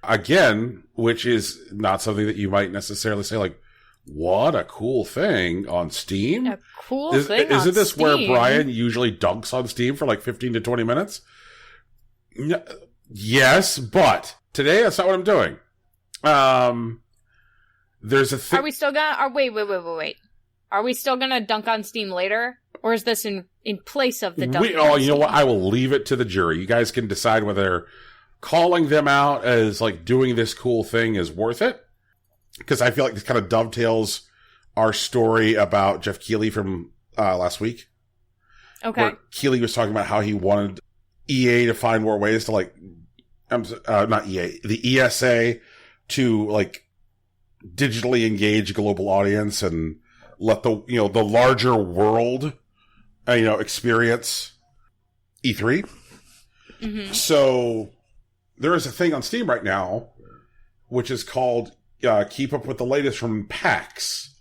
Again, which is not something that you might necessarily say, like, what a cool thing on Steam? A cool thing on Isn't this Steam? where Brian usually dunks on Steam for like 15 to 20 minutes? No, yes, but today that's not what I'm doing. There's a thing. Are we still gonna... Wait. Are we still gonna dunk on Steam later? Or is this in place of the dunk on you know Steam? what? I will leave it to the jury. You guys can decide whether calling them out as like doing this cool thing is worth it. Because I feel like this kind of dovetails our story about Jeff Keighley from last week. Okay. Where Keighley was talking about how he wanted EA to find more ways to like, not EA, the ESA to like digitally engage global audience and let the larger world, experience E3. Mm-hmm. So there is a thing on Steam right now, which is called Keep Up with the Latest from PAX.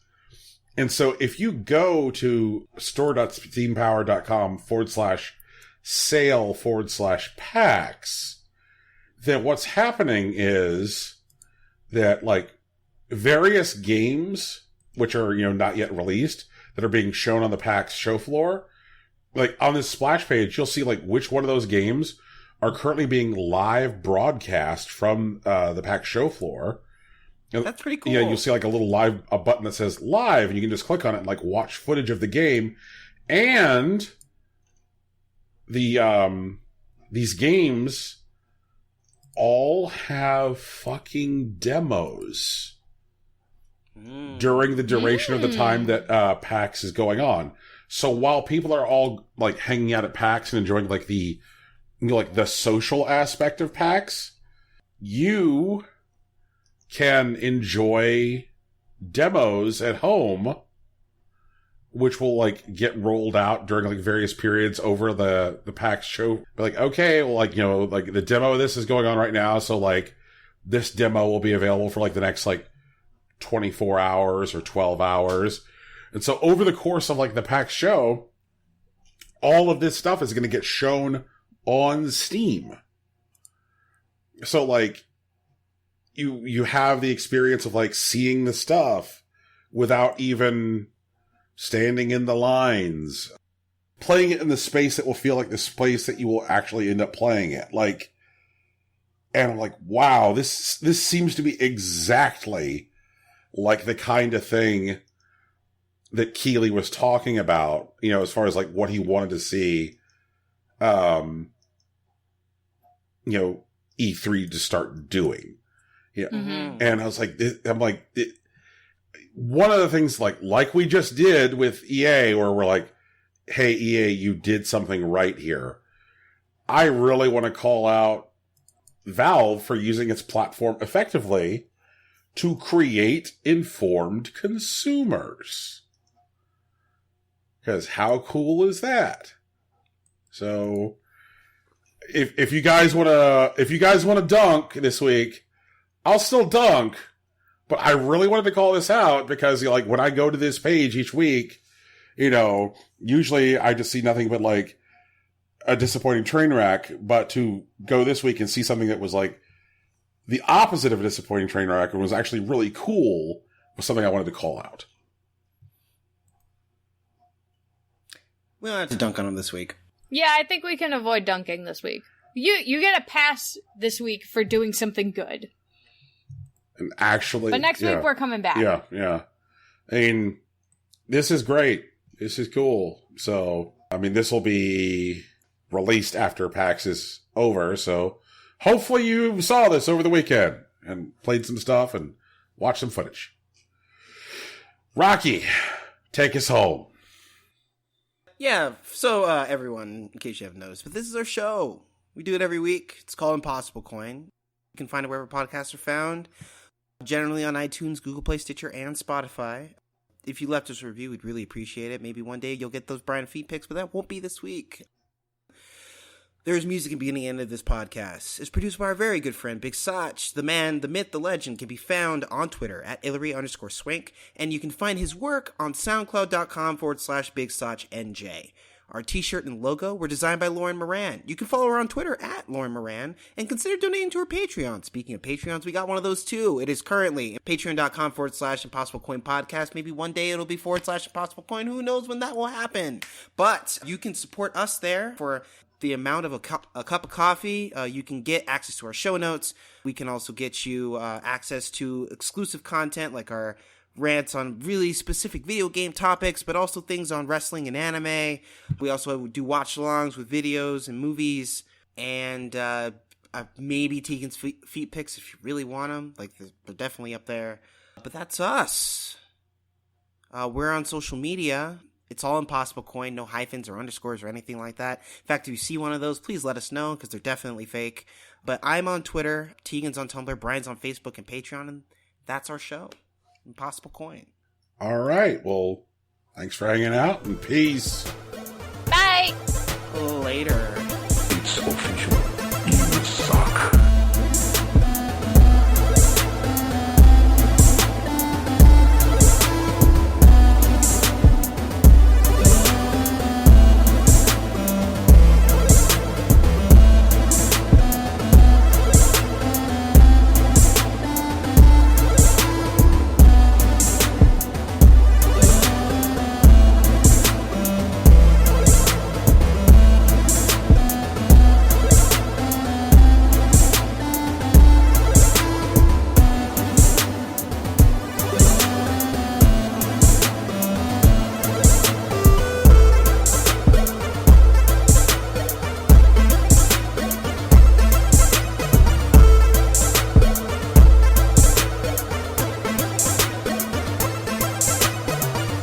And so if you go to store.steampower.com/sale/PAX, then what's happening is that like various games, which are, not yet released, that are being shown on the PAX show floor, like on this splash page, you'll see like which one of those games are currently being live broadcast from the PAX show floor. That's pretty cool. Yeah, you'll see like a button that says live, and you can just click on it and like watch footage of the game. And these games all have fucking demos during the duration of the time that PAX is going on. So while people are all like hanging out at PAX and enjoying like the the social aspect of PAX, you can enjoy demos at home, which will like get rolled out during like various periods over the PAX show. Like, okay, well, like, like the demo of this is going on right now. So like this demo will be available for like the next like 24 hours or 12 hours. And so over the course of like the PAX show, all of this stuff is going to get shown on Steam. So like, you have the experience of like seeing the stuff without even standing in the lines, playing it in the space that will feel like the space that you will actually end up playing it. Like, and I'm like, wow, this seems to be exactly like the kind of thing that Keighley was talking about, you know, as far as like what he wanted to see, you know, E3 to start doing. Yeah. Mm-hmm. And I was like, one of the things like we just did with EA, where we're like, hey, EA, you did something right here. I really want to call out Valve for using its platform effectively to create informed consumers. Because how cool is that? So, if you guys want to dunk this week, I'll still dunk. But I really wanted to call this out because, like, when I go to this page each week, you know, usually I just see nothing but like a disappointing train wreck. But to go this week and see something that was like the opposite of a disappointing train wreck and was actually really cool was something I wanted to call out. We don't have to dunk on him this week. Yeah, I think we can avoid dunking this week. You get a pass this week for doing something good. And actually, but next week we're coming back. Yeah. I mean, this is great. This is cool. So, I mean, this will be released after PAX is over. So, hopefully you saw this over the weekend and played some stuff and watched some footage. Rocky, take us home. Yeah, so everyone, in case you haven't noticed, but this is our show. We do it every week. It's called Impossible Coin. You can find it wherever podcasts are found. Generally on iTunes, Google Play, Stitcher, and Spotify. If you left us a review, we'd really appreciate it. Maybe one day you'll get those Brian Feet picks, but that won't be this week. There's music at the beginning and end of this podcast. It's produced by our very good friend, Big Sach. The man, the myth, the legend can be found on Twitter at Hillary_Swank, and you can find his work on SoundCloud.com/BigSachNJ. Our t-shirt and logo were designed by Lauren Moran. You can follow her on Twitter at Lauren Moran, and consider donating to her Patreon. Speaking of Patreons, we got one of those too. It is currently Patreon.com/ImpossibleCoin Podcast. Maybe one day it'll be /ImpossibleCoin. Who knows when that will happen? But you can support us there for the amount of a cup of coffee. You can get access to our show notes. We can also get you access to exclusive content like our rants on really specific video game topics, but also things on wrestling and anime. We also do watch-alongs with videos and movies, and maybe Tegan's feet picks if you really want them. Like, they're definitely up there. But that's us. We're on social media. It's all Impossible Coin, no hyphens or underscores or anything like that. In fact, if you see one of those, please let us know, because they're definitely fake. But I'm on Twitter, Tegan's on Tumblr, Brian's on Facebook and Patreon, and that's our show, Impossible Coin. All right. Well, thanks for hanging out, and peace. Bye! Later. It's official.